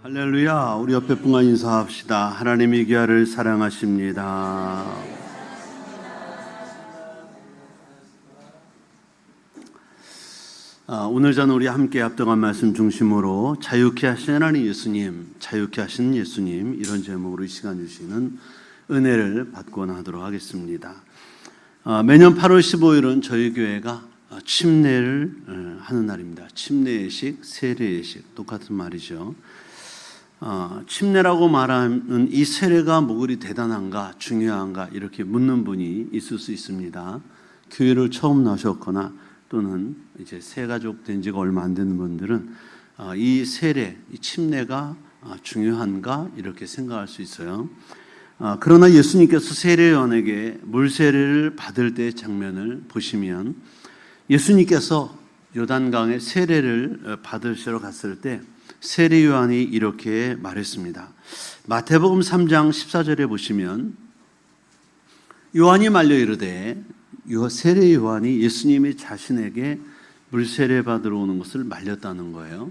할렐루야. 우리 옆에 분과 인사합시다. 하나님이 귀하를 사랑하십니다. 오늘 저는 우리 함께 합동한 말씀 중심으로 자유케 하신 하나님 예수님, 자유케 하신 예수님, 이런 제목으로 이 시간 주시는 은혜를 받고 하도록 하겠습니다. 매년 8월 15일은 저희 교회가 침례를 하는 날입니다. 침례 예식, 세례 예식, 똑같은 말이죠. 침례라고 말하는 이 세례가 뭐 그리 대단한가, 중요한가 이렇게 묻는 분이 있을 수 있습니다. 교회를 처음 나오셨거나 또는 이제 새가족 된 지가 얼마 안 되는 분들은 이 세례, 이 침례가 중요한가 이렇게 생각할 수 있어요. 그러나 예수님께서 세례요한에게 물세례를 받을 때의 장면을 보시면 예수님께서 요단강에 세례를 받으시러 갔을 때 세례 요한이 이렇게 말했습니다. 마태복음 3장 14절에 보시면 요한이 말려 이르되, 세례 요한이 예수님이 자신에게 물세례 받으러 오는 것을 말렸다는 거예요.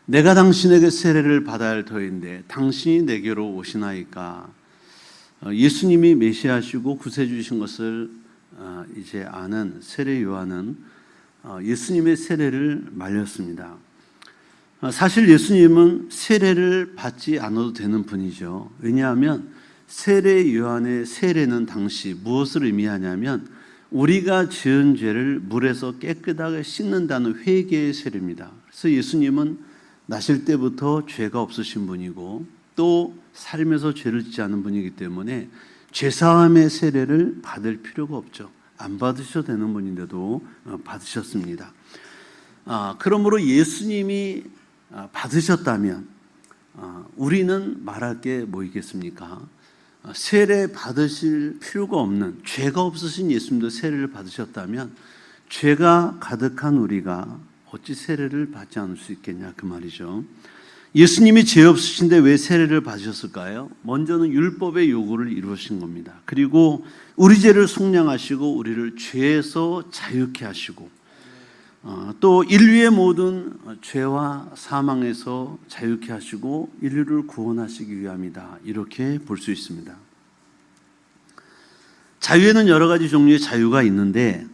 내가 당신에게 세례를 받아야 할 터인데 당신이 내게로 오시나이까. 예수님이 메시아시고 구세주신 것을 이제 아는 세례 요한은 예수님의 세례를 말렸습니다. 사실 예수님은 세례를 받지 않아도 되는 분이죠. 왜냐하면 세례 요한의 세례는 당시 무엇을 의미하냐면 우리가 지은 죄를 물에서 깨끗하게 씻는다는 회개의 세례입니다. 그래서 예수님은 나실 때부터 죄가 없으신 분이고 또 살면서 죄를 짓지 않은 분이기 때문에 죄사함의 세례를 받을 필요가 없죠. 안 받으셔도 되는 분인데도 받으셨습니다. 그러므로 예수님이 받으셨다면 우리는 말할 게 뭐 있겠습니까? 세례 받으실 필요가 없는, 죄가 없으신 예수님도 세례를 받으셨다면 죄가 가득한 우리가 어찌 세례를 받지 않을 수 있겠냐 그 말이죠. 예수님이 죄 없으신데 왜 세례를 받으셨을까요? 먼저는 율법의 요구를 이루신 겁니다. 그리고 우리 죄를 속량하시고 우리를 죄에서 자유케 하시고 또 인류의 모든 죄와 사망에서 자유케 하시고 인류를 구원하시기 위함이다. 이렇게 볼 수 있습니다. 자유에는 여러 가지 종류의 자유가 있는데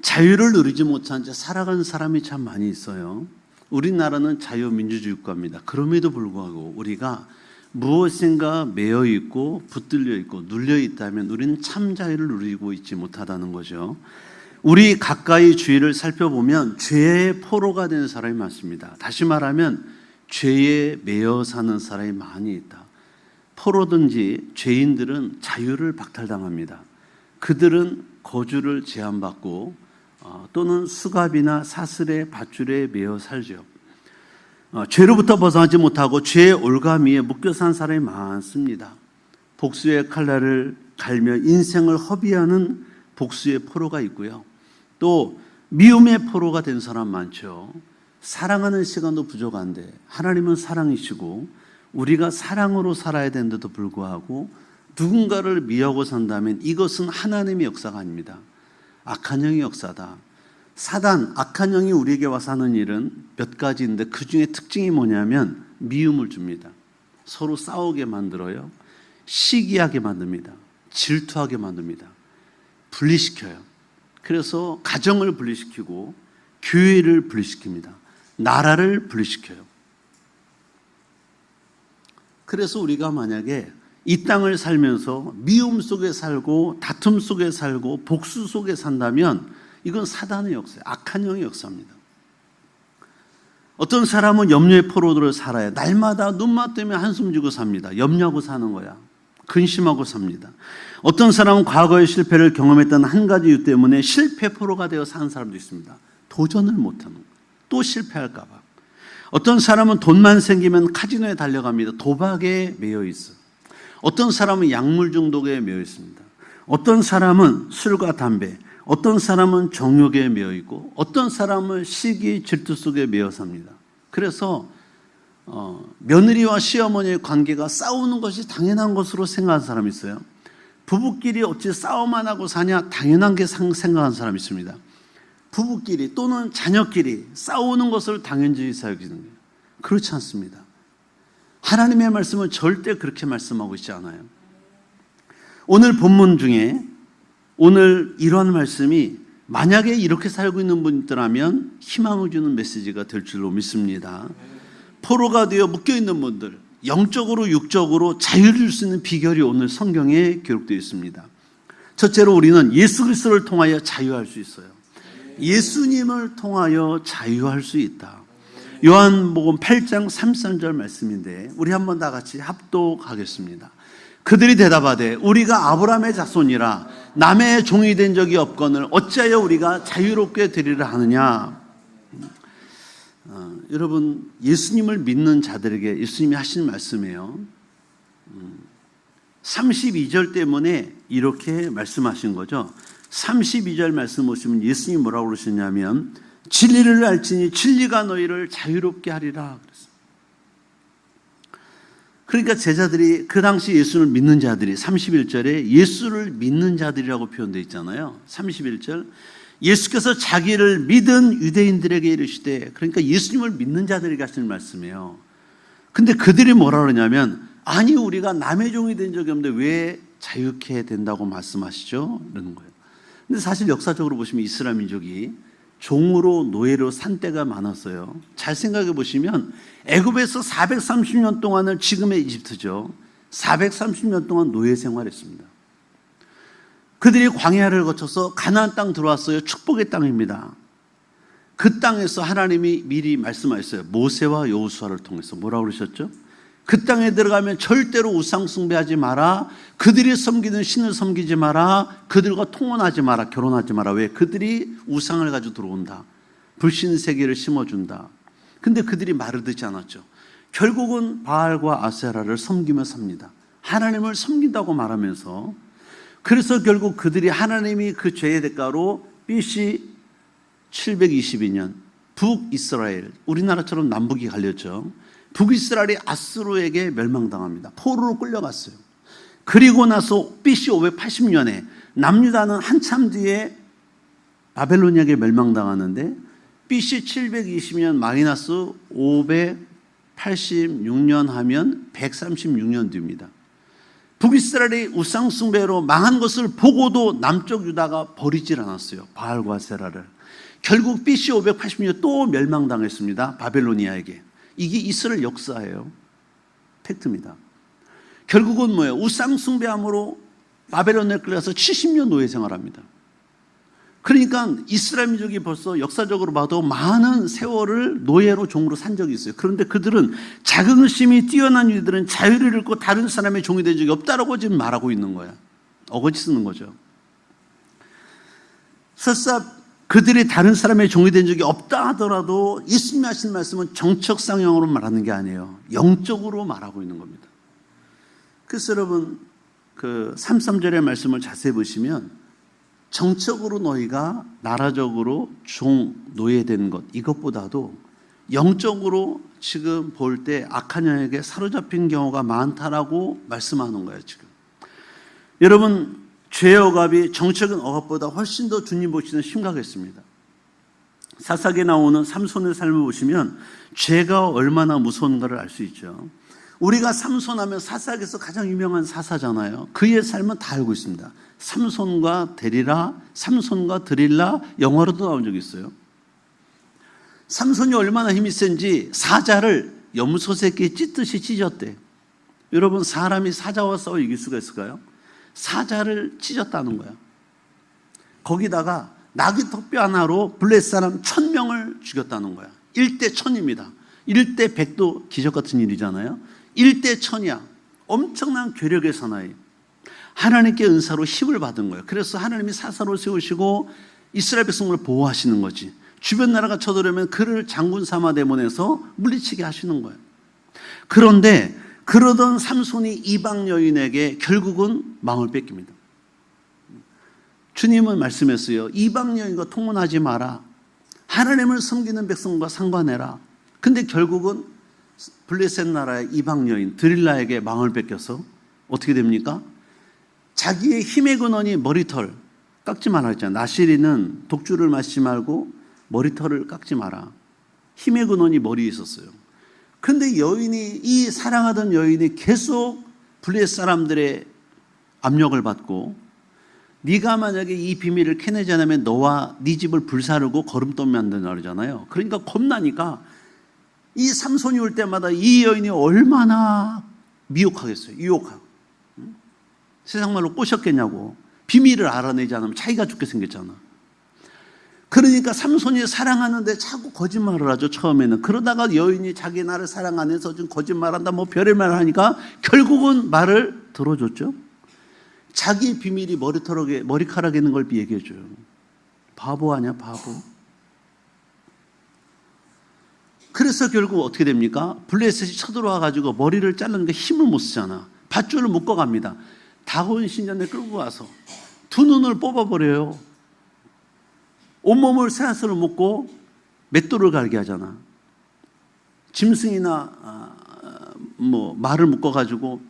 자유를 누리지 못한 채 살아가는 사람이 참 많이 있어요. 우리나라는 자유민주주의 국가입니다. 그럼에도 불구하고 우리가 무엇인가 매여 있고 붙들려 있고 눌려 있다면 우리는 참 자유를 누리고 있지 못하다는 거죠. 우리 가까이 주위를 살펴보면 죄의 포로가 되는 사람이 많습니다. 다시 말하면 죄에 매여 사는 사람이 많이 있다. 포로든지 죄인들은 자유를 박탈당합니다. 그들은 거주를 제한받고 또는 수갑이나 사슬의 밧줄에 매여 살죠. 죄로부터 벗어나지 못하고 죄의 올가미에 묶여 산 사람이 많습니다. 복수의 칼날을 갈며 인생을 허비하는 복수의 포로가 있고요. 또 미움의 포로가 된 사람 많죠. 사랑하는 시간도 부족한데 하나님은 사랑이시고 우리가 사랑으로 살아야 되는데도 불구하고 누군가를 미워하고 산다면 이것은 하나님의 역사가 아닙니다. 악한 영의 역사다. 사단, 악한 영이 우리에게 와서 하는 일은 몇 가지인데 그 중에 특징이 뭐냐면 미움을 줍니다. 서로 싸우게 만들어요. 시기하게 만듭니다. 질투하게 만듭니다. 분리시켜요. 그래서 가정을 분리시키고 교회를 분리시킵니다. 나라를 분리시켜요. 그래서 우리가 만약에 이 땅을 살면서 미움 속에 살고 다툼 속에 살고 복수 속에 산다면 이건 사단의 역사예요. 악한 영의 역사입니다. 어떤 사람은 염려의 포로로 살아요. 날마다 눈만 뜨면 한숨 지고 삽니다. 염려하고 사는 거야. 근심하고 삽니다. 어떤 사람은 과거의 실패를 경험했던 한 가지 이유 때문에 실패 포로가 되어 사는 사람도 있습니다. 도전을 못하는 거예요. 또 실패할까 봐. 어떤 사람은 돈만 생기면 카지노에 달려갑니다. 도박에 매여 있어요. 어떤 사람은 약물 중독에 매여 있습니다. 어떤 사람은 술과 담배, 어떤 사람은 정욕에 매여 있고 어떤 사람은 시기, 질투 속에 매여 삽니다. 그래서 며느리와 시어머니의 관계가 싸우는 것이 당연한 것으로 생각하는 사람이 있어요. 부부끼리 어찌 싸움 안 하고 사냐? 당연한 게 생각하는 사람이 있습니다. 부부끼리 또는 자녀끼리 싸우는 것을 당연주의 사역이는 거예요. 그렇지 않습니다. 하나님의 말씀은 절대 그렇게 말씀하고 있지 않아요. 오늘 본문 중에 오늘 이러한 말씀이 만약에 이렇게 살고 있는 분들라면 희망을 주는 메시지가 될 줄로 믿습니다. 포로가 되어 묶여있는 분들, 영적으로 육적으로 자유를 줄 수 있는 비결이 오늘 성경에 기록되어 있습니다. 첫째로 우리는 예수 그리스도를 통하여 자유할 수 있어요. 예수님을 통하여 자유할 수 있다. 요한복음 8장 33절 말씀인데 우리 한번 다 같이 합독하겠습니다. 그들이 대답하되 우리가 아브라함의 자손이라 남의 종이 된 적이 없거늘 어찌하여 우리가 자유롭게 되리라 하느냐. 여러분, 예수님을 믿는 자들에게 예수님이 하신 말씀이에요. 32절 때문에 이렇게 말씀하신 거죠. 32절 말씀 보시면 예수님이 뭐라고 그러셨냐면 진리를 알지니 진리가 너희를 자유롭게 하리라 그랬어요. 그러니까 제자들이 그 당시 예수를 믿는 자들이 31절에 예수를 믿는 자들이라고 표현되어 있잖아요. 31절 예수께서 자기를 믿은 유대인들에게 이르시되, 그러니까 예수님을 믿는 자들에게 하시는 말씀이에요. 근데 그들이 뭐라 그러냐면 아니 우리가 남의 종이 된 적이 없는데 왜 자유케 된다고 말씀하시죠? 이러는 거예요. 근데 사실 역사적으로 보시면 이스라엘 민족이 종으로 노예로 산 때가 많았어요. 잘 생각해 보시면 애굽에서 430년 동안을 지금의 이집트죠. 430년 동안 노예 생활했습니다. 그들이 광야를 거쳐서 가나안 땅 들어왔어요. 축복의 땅입니다. 그 땅에서 하나님이 미리 말씀하셨어요. 모세와 여호수아를 통해서 뭐라고 그러셨죠? 그 땅에 들어가면 절대로 우상 숭배하지 마라. 그들이 섬기는 신을 섬기지 마라. 그들과 통혼하지 마라. 결혼하지 마라. 왜? 그들이 우상을 가지고 들어온다. 불신 세계를 심어준다. 근데 그들이 말을 듣지 않았죠. 결국은 바알과 아세라를 섬기며 삽니다. 하나님을 섬긴다고 말하면서, 그래서 결국 그들이 하나님이 그 죄의 대가로 BC 722년 북이스라엘, 우리나라처럼 남북이 갈렸죠. 북이스라엘이 아수르에게 멸망당합니다. 포로로 끌려갔어요. 그리고 나서 BC 580년에 남유다는 한참 뒤에 바벨로니아에게 멸망당하는데 BC 720년 마이너스 586년 하면 136년 뒤입니다. 북이스라엘이 우상 숭배로 망한 것을 보고도 남쪽 유다가 버리질 않았어요. 바알과 세라를. 결국 BC 580년 또 멸망당했습니다. 바벨로니아에게. 이게 이스라엘 역사예요. 팩트입니다. 결국은 뭐예요? 우상 숭배함으로 바벨론에 끌려서 70년 노예 생활합니다. 그러니까 이스라엘 민족이 벌써 역사적으로 봐도 많은 세월을 노예로 종으로 산 적이 있어요. 그런데 그들은 자긍심이 뛰어난 이들은 자유를 잃고 다른 사람의 종이 된 적이 없다라고 지금 말하고 있는 거야. 어거지 쓰는 거죠. 설사 그들이 다른 사람의 종이 된 적이 없다 하더라도 예수님이 하신 말씀은 정책상형으로 말하는 게 아니에요. 영적으로 말하고 있는 겁니다. 그래서 여러분 그 33절의 말씀을 자세히 보시면 정적으로 너희가 나라적으로 종 노예된 것 이것보다도 영적으로 지금 볼 때 악한 영에게 사로잡힌 경우가 많다라고 말씀하는 거예요. 지금 여러분 죄의 억압이 정적인 억압보다 훨씬 더 주님 보시는 심각했습니다. 사사기에 나오는 삼손의 삶을 보시면 죄가 얼마나 무서운가를 알 수 있죠. 우리가 삼손하면 사사기에서 가장 유명한 사사잖아요. 그의 삶은 다 알고 있습니다. 삼손과 데릴라, 삼손과 드릴라 영화로도 나온 적이 있어요. 삼손이 얼마나 힘이 센지 사자를 염소 새끼 찢듯이 찢었대. 여러분 사람이 사자와 싸워 이길 수가 있을까요? 사자를 찢었다는 거야. 거기다가 나귀 턱뼈 하나로 블레셋 사람 1000명을 죽였다는 거야. 1대 1000입니다. 1대 100도 기적 같은 일이잖아요. 1대 1000이야. 엄청난 괴력의 사나이. 하나님께 은사로 힘을 받은 거예요. 그래서 하나님이 사사로 세우시고 이스라엘 백성을 보호하시는 거지. 주변 나라가 쳐들어오면 그를 장군 삼아 대문에서 물리치게 하시는 거예요. 그런데 그러던 삼손이 이방 여인에게 결국은 마음을 뺏깁니다. 주님은 말씀했어요. 이방 여인과 통혼하지 마라. 하나님을 섬기는 백성과 상관해라. 근데 결국은 블레셋 나라의 이방 여인 드릴라에게 마음을 뺏겨서 어떻게 됩니까? 자기의 힘의 근원이 머리털 깎지 마라 했잖아요. 나시리는 독주를 마시지 말고 머리털을 깎지 마라. 힘의 근원이 머리에 있었어요. 그런데 여인이, 이 사랑하던 여인이 계속 블레셋 사람들의 압력을 받고, 네가 만약에 이 비밀을 캐내지 않으면 너와 네 집을 불사르고 거름돈 만든다 그러잖아요. 그러니까 겁나니까 이 삼손이 올 때마다 이 여인이 얼마나 미혹하겠어요. 유혹하고. 세상 말로 꼬셨겠냐고. 비밀을 알아내지 않으면 자기가 죽게 생겼잖아. 그러니까 삼손이 사랑하는데 자꾸 거짓말을 하죠, 처음에는. 그러다가 여인이 자기 나를 사랑 안 해서 좀 거짓말한다, 뭐 별의 말을 하니까 결국은 말을 들어줬죠. 자기 비밀이 머리카락에 있는 걸 얘기해줘요. 바보 아니야, 바보. 그래서 결국 어떻게 됩니까? 블레셋이 쳐들어와가지고 머리를 자르는데 힘을 못 쓰잖아. 밧줄을 묶어갑니다. 다곤 신전에 끌고 와서 두 눈을 뽑아버려요. 온몸을 쇠사슬로 묶고 맷돌을 갈게 하잖아. 짐승이나 말을 묶어가지고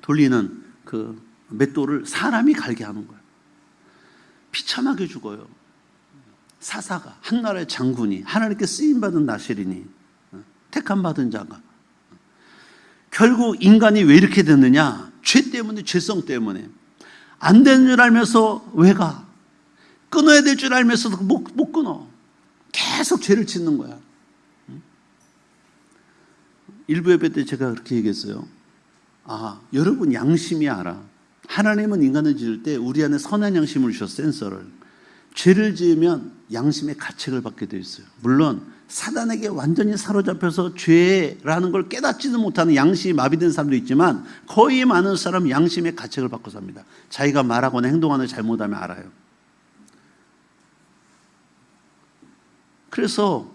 돌리는 그 맷돌을 사람이 갈게 하는 거예요. 비참하게 죽어요. 사사가, 한 나라의 장군이, 하나님께 쓰임받은 나실이니, 택함받은 자가. 결국 인간이 왜 이렇게 됐느냐? 죄 때문에, 죄성 때문에. 안 되는 줄 알면서 왜 가? 끊어야 될 줄 알면서도 못 끊어. 계속 죄를 짓는 거야. 일부 예배 때 제가 그렇게 얘기했어요. 여러분 양심이 알아. 하나님은 인간을 지을 때 우리 안에 선한 양심을 주셨어, 센서를. 죄를 지으면 양심의 가책을 받게 돼 있어요. 물론 사단에게 완전히 사로잡혀서 죄라는 걸 깨닫지도 못하는 양심이 마비된 사람도 있지만 거의 많은 사람은 양심의 가책을 받고 삽니다. 자기가 말하거나 행동하는 잘못하면 알아요. 그래서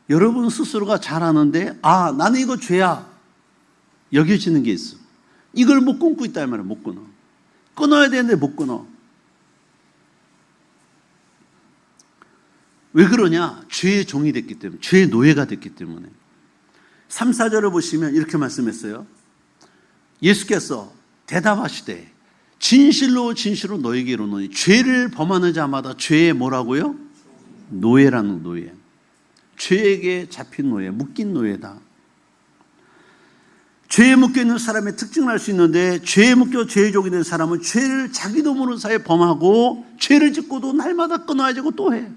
여러분 스스로가 잘 아는데 나는 이거 죄야 여겨지는 게 있어. 이걸 못 끊고 있다 말이야. 못 끊어. 끊어야 되는데 못 끊어. 왜 그러냐? 죄의 종이 됐기 때문에, 죄의 노예가 됐기 때문에. 3, 4절을 보시면 이렇게 말씀했어요. 예수께서 대답하시되 진실로 진실로 너에게 이르노니 죄를 범하는 자마다 죄의 뭐라고요? 노예라는 노예. 죄에게 잡힌 노예, 묶인 노예다. 죄에 묶여있는 사람의 특징을 알 수 있는데, 죄에 묶여 죄의 종이 된 사람은 죄를 자기도 모르는 사이에 범하고 죄를 짓고도 날마다 끊어야 되고 또 해.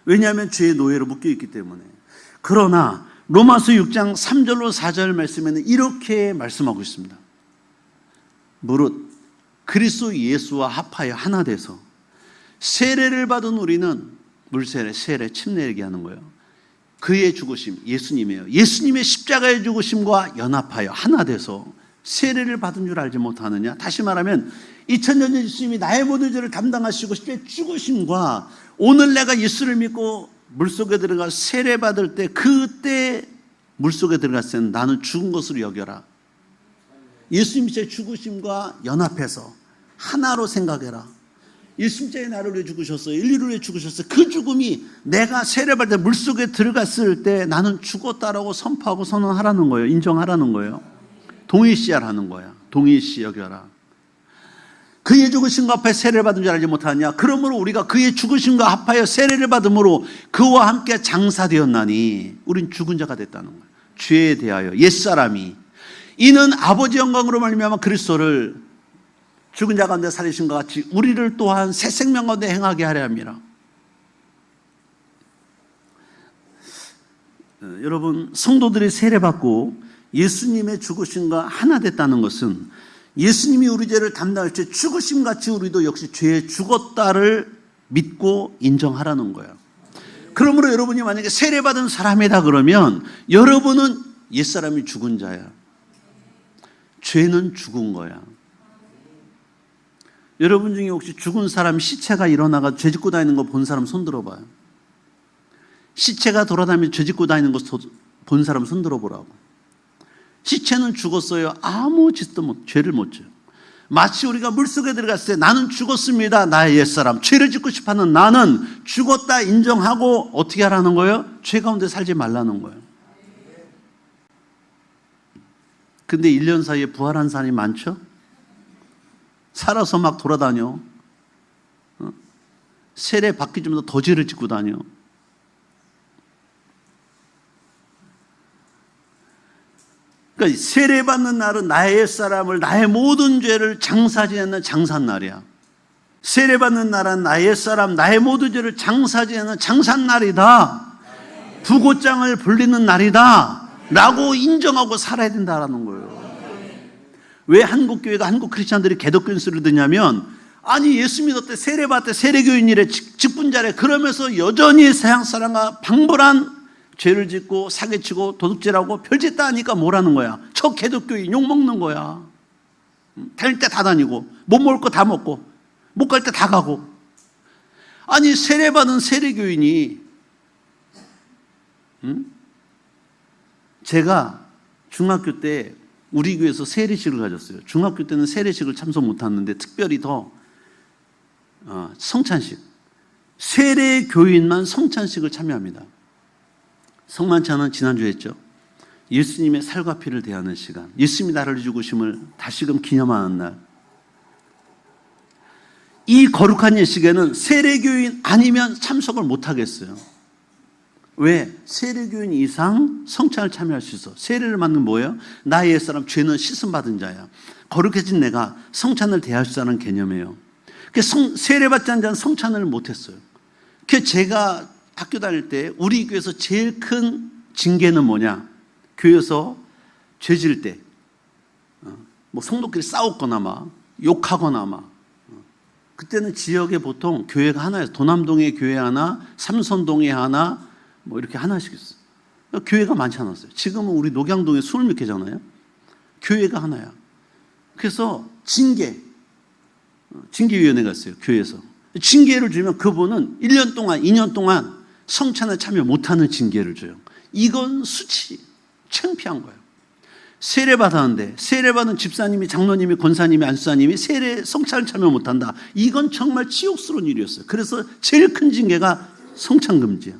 왜냐하면 죄의 노예로 묶여있기 때문에. 그러나 로마서 6장 3절로 4절 말씀에는 이렇게 말씀하고 있습니다. 무릇 그리스도 예수와 합하여 하나 돼서 세례를 받은 우리는, 물세례, 세례, 침례 얘기하는 거예요. 그의 죽으심, 예수님이에요. 예수님의 십자가의 죽으심과 연합하여 하나 돼서 세례를 받은 줄 알지 못하느냐? 다시 말하면 2000년 전 예수님이 나의 모든 죄를 담당하시고 십자가의 죽으심과 오늘 내가 예수를 믿고 물속에 들어가 세례 받을 때, 그때 물속에 들어갔을 때는 나는 죽은 것으로 여겨라. 예수님의 죽으심과 연합해서 하나로 생각해라. 예수님께서 나를 위해 죽으셨어요. 인류를 위해 죽으셨어요. 그 죽음이 내가 세례받을 때 물속에 들어갔을 때 나는 죽었다라고 선포하고 선언하라는 거예요. 인정하라는 거예요. 동일시하라는 거야. 동일시 여겨라. 그의 죽으심과 합하여 세례를 받은 줄 알지 못하느냐? 그러므로 우리가 그의 죽으심과 합하여 세례를 받음으로 그와 함께 장사되었나니, 우린 죽은 자가 됐다는 거예요. 죄에 대하여 옛사람이, 이는 아버지 영광으로 말미암아 그리스도를 죽은 자 가운데 살리신 것 같이 우리를 또한 새 생명 가운데 행하게 하려 함이라. 여러분, 성도들이 세례받고 예수님의 죽으심과 하나 됐다는 것은 예수님이 우리 죄를 담당할 때 죽으심같이 우리도 역시 죄에 죽었다를 믿고 인정하라는 거예요. 그러므로 여러분이 만약에 세례받은 사람이다 그러면 여러분은 옛사람이 죽은 자야. 죄는 죽은 거야. 여러분 중에 혹시 죽은 사람 시체가 일어나가 죄 짓고 다니는 거 본 사람 손 들어봐요. 시체가 돌아다니면서 죄 짓고 다니는 거 본 사람 손 들어보라고. 시체는 죽었어요. 아무 짓도 죄를 못 져요. 마치 우리가 물속에 들어갔을 때 나는 죽었습니다. 나의 옛사람. 죄를 짓고 싶어하는 나는 죽었다 인정하고 어떻게 하라는 거예요? 죄 가운데 살지 말라는 거예요. 근데 1년 사이에 부활한 사람이 많죠? 살아서 막 돌아다녀. 세례 받기 전부터 더 죄를 짓고 다녀. 그러니까 세례받는 날은 나의 옛사람을, 나의 모든 죄를 장사지내는 장사날이야. 세례받는 날은 나의 옛사람, 나의 모든 죄를 장사지내는 장사날이다. 부고장을 불리는 날이다 라고 인정하고 살아야 된다라는 거예요. 왜 한국교회가, 한국 크리스찬들이 개독교인 소리를 듣냐면, 아니 예수 믿었대, 세례받대, 세례교인이래, 직분자래, 그러면서 여전히 서양사람과 방불한 죄를 짓고 사기치고 도둑질하고 별짓 다 하니까 뭐라는 거야? 저 개독교인 욕먹는 거야. 다닐 때 다 다니고, 못 먹을 거 다 먹고, 못 갈 때 다 가고. 아니 세례받은 세례교인이, 제가 중학교 때 우리 교회에서 세례식을 가졌어요. 중학교 때는 세례식을 참석 못했는데 특별히 더 성찬식, 세례교인만 성찬식을 참여합니다. 성만찬은 지난주에 했죠. 예수님의 살과 피를 대하는 시간, 예수님이 나를 죽으심을 다시금 기념하는 날. 이 거룩한 예식에는 세례교인 아니면 참석을 못하겠어요. 왜? 세례교인 이상 성찬을 참여할 수 있어. 세례를 받는 뭐예요? 나의 옛사람 죄는 씻음받은 자야. 거룩해진 내가 성찬을 대할 수 있다는 개념이에요. 세례받지 않은 자는 성찬을 못했어요. 제가 학교 다닐 때 우리 교회에서 제일 큰 징계는 뭐냐? 교회에서 죄 지을 때 뭐 성도끼리 싸웠거나 막 욕하거나 막, 그때는 지역에 보통 교회가 하나였어요. 도남동에 교회 하나, 삼선동에 하나, 뭐 이렇게 하나씩 있어요. 교회가 많지 않았어요. 지금은 우리 녹양동에 20몇 개잖아요. 교회가 하나야. 그래서 징계위원회가 있어요. 교회에서 징계를 주면 그분은 1년 동안 2년 동안 성찬에 참여 못하는 징계를 줘요. 이건 수치, 창피한 거예요. 세례받았는데 세례받은 집사님이, 장로님이, 권사님이, 안수사님이 세례 성찬을 참여 못한다. 이건 정말 치욕스러운 일이었어요. 그래서 제일 큰 징계가 성찬금지예요.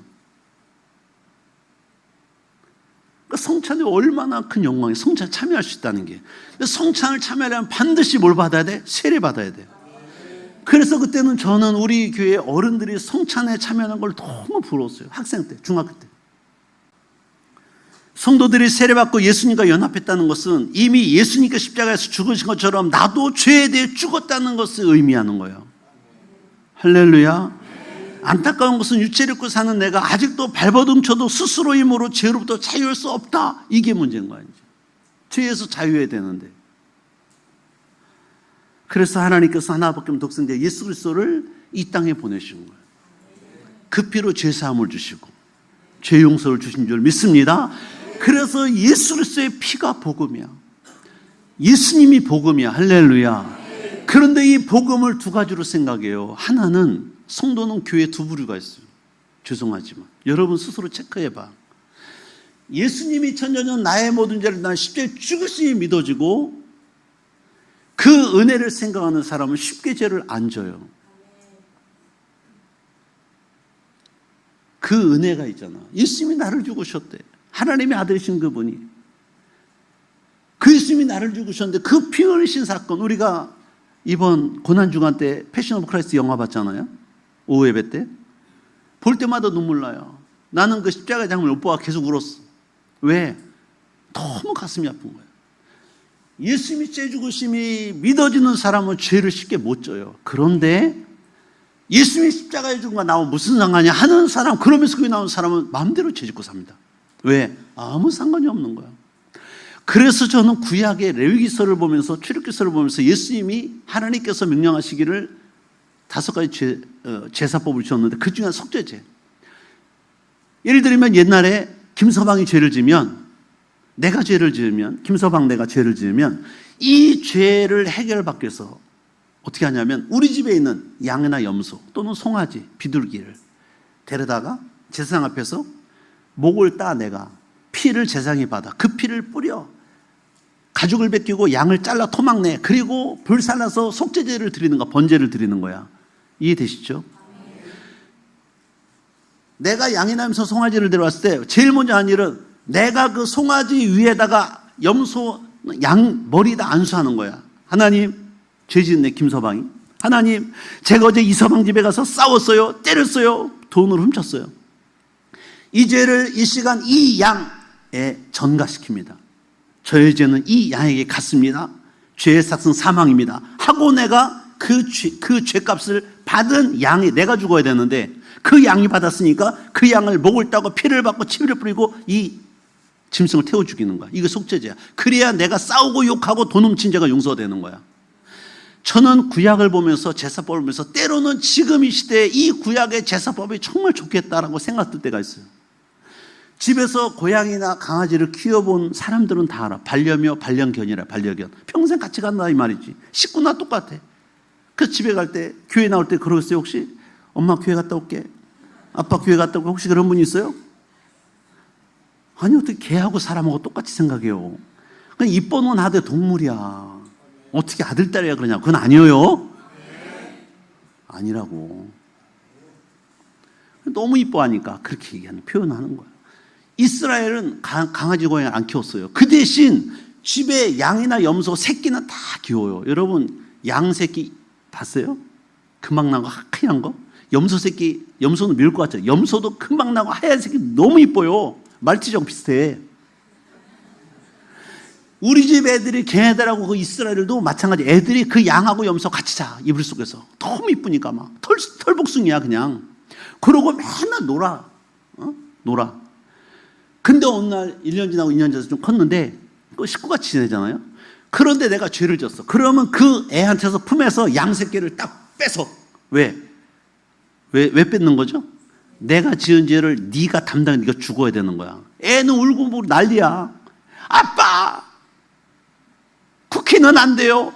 그러니까 성찬이 얼마나 큰 영광이에요. 성찬에 참여할 수 있다는 게. 성찬을 참여하려면 반드시 뭘 받아야 돼? 세례 받아야 돼요. 그래서 그때는 저는 우리 교회 어른들이 성찬에 참여하는 걸 너무 부러웠어요. 학생 때, 중학교 때. 성도들이 세례받고 예수님과 연합했다는 것은 이미 예수님께 십자가에서 죽으신 것처럼 나도 죄에 대해 죽었다는 것을 의미하는 거예요. 할렐루야. 안타까운 것은 육체를 입고 사는 내가 아직도 발버둥쳐도 스스로 힘으로 죄로부터 자유할 수 없다. 이게 문제인 거야. 죄에서 자유해야 되는데. 그래서 하나님께서 하나밖에 없는 독생자 예수 그리스도를 이 땅에 보내신 거예요. 그 피로 죄사함을 주시고 죄 용서를 주신 줄 믿습니다. 그래서 예수 그리스도의 피가 복음이야. 예수님이 복음이야. 할렐루야. 그런데 이 복음을 두 가지로 생각해요. 하나는, 성도는 교회 두 부류가 있어요. 죄송하지만 여러분 스스로 체크해봐. 예수님이 천년전 나의 모든 죄를 난 십자가에 죽으심이 믿어지고 그 은혜를 생각하는 사람은 쉽게 죄를 안 져요. 그 은혜가 있잖아. 예수님이 나를 죽으셨대. 하나님의 아들이신 그분이. 그 예수님이 나를 죽으셨는데 그 피 흘리신 사건, 우리가 이번 고난주간 때 패션 오브 크라이스트 영화 봤잖아요. 오후 예배 때. 볼 때마다 눈물 나요. 나는 그 십자가 장면 못 보고 계속 울었어. 왜? 너무 가슴이 아픈 거예요. 예수님이 죄 죽으심이 믿어지는 사람은 죄를 쉽게 못 져요. 그런데 예수님이 십자가에 죽은 거 나하고 무슨 상관이야 하는 사람, 그러면서 거기 나오는 사람은 마음대로 죄 짓고 삽니다. 왜? 아무 상관이 없는 거야. 그래서 저는 구약의 레위기서를 보면서, 출애굽기서를 보면서 예수님이 하나님께서 명령하시기를 5가지 제사법을 주셨는데 그 중에 속죄죄. 예를 들면 옛날에 김서방이 죄를 지면, 내가 죄를 지으면, 김서방 내가 죄를 지으면 이 죄를 해결받기 위해서 어떻게 하냐면 우리 집에 있는 양이나 염소 또는 송아지, 비둘기를 데려다가 제사장 앞에서 목을 따 내가 피를 제사장이 받아 그 피를 뿌려 가죽을 벗기고 양을 잘라 토막 내, 그리고 불살라서 속죄제를 드리는 거야. 번제를 드리는 거야. 이해되시죠? 내가 양이나 염소 송아지를 데려왔을 때 제일 먼저 한 일은 내가 그 송아지 위에다가 염소 양 머리에다 안수하는 거야. 하나님, 죄 지은 내 김서방이, 하나님 제가 어제 이서방 집에 가서 싸웠어요, 때렸어요, 돈을 훔쳤어요. 이 죄를 이 시간 이 양에 전가시킵니다. 저의 죄는 이 양에게 갔습니다. 죄의 삭은 사망입니다. 하고 내가 그 죄값을 받은 양이 내가 죽어야 되는데 그 양이 받았으니까 그 양을 목을 따고 피를 받고 침을 뿌리고 이 짐승을 태워 죽이는 거야. 이거 속죄죄야. 그래야 내가 싸우고 욕하고 돈 훔친 죄가 용서가 되는 거야. 저는 구약을 보면서 제사법을 보면서 때로는 지금 이 시대에 이 구약의 제사법이 정말 좋겠다라고 생각할 때가 있어요. 집에서 고양이나 강아지를 키워본 사람들은 다 알아. 반려묘, 반려견이라, 반려견. 평생 같이 간다 이 말이지. 식구나 똑같아. 그래서 집에 갈 때, 교회 나올 때 그러겠어요 혹시? 엄마 교회 갔다 올게. 아빠 교회 갔다 올게. 혹시 그런 분 있어요? 아니 어떻게 개하고 사람하고 똑같이 생각해요. 그냥 이뻐는 하되 동물이야. 어떻게 아들, 딸이야 그러냐. 그건 아니에요. 아니라고. 너무 이뻐하니까 그렇게 얘기하는, 표현하는 거야. 이스라엘은 강아지, 고양이 안 키웠어요. 그 대신 집에 양이나 염소, 새끼는 다 키워요. 여러분 양 새끼 봤어요? 금방 나고 하얀 거? 염소 새끼, 염소는 미울 것 같죠? 염소도 금방 나고 하얀 새끼 너무 이뻐요. 말티즈하고 비슷해. 우리 집 애들이 걔네들하고 그 이스라엘도 마찬가지. 애들이 그 양하고 염소 같이 자. 이불 속에서. 너무 이쁘니까 막 털복숭이야 그냥. 그러고 맨날 놀아. 놀아. 근데 어느 날 1년 지나고 2년 지나서 좀 컸는데 그 식구같이 지내잖아요. 그런데 내가 죄를 졌어. 그러면 그 애한테서 품에서 양 새끼를 딱 뺏어. 왜 뺏는 거죠? 내가 지은 죄를 네가 담당해. 네가 죽어야 되는 거야. 애는 울고 뭐 난리야. 아빠 쿠키는 안 돼요.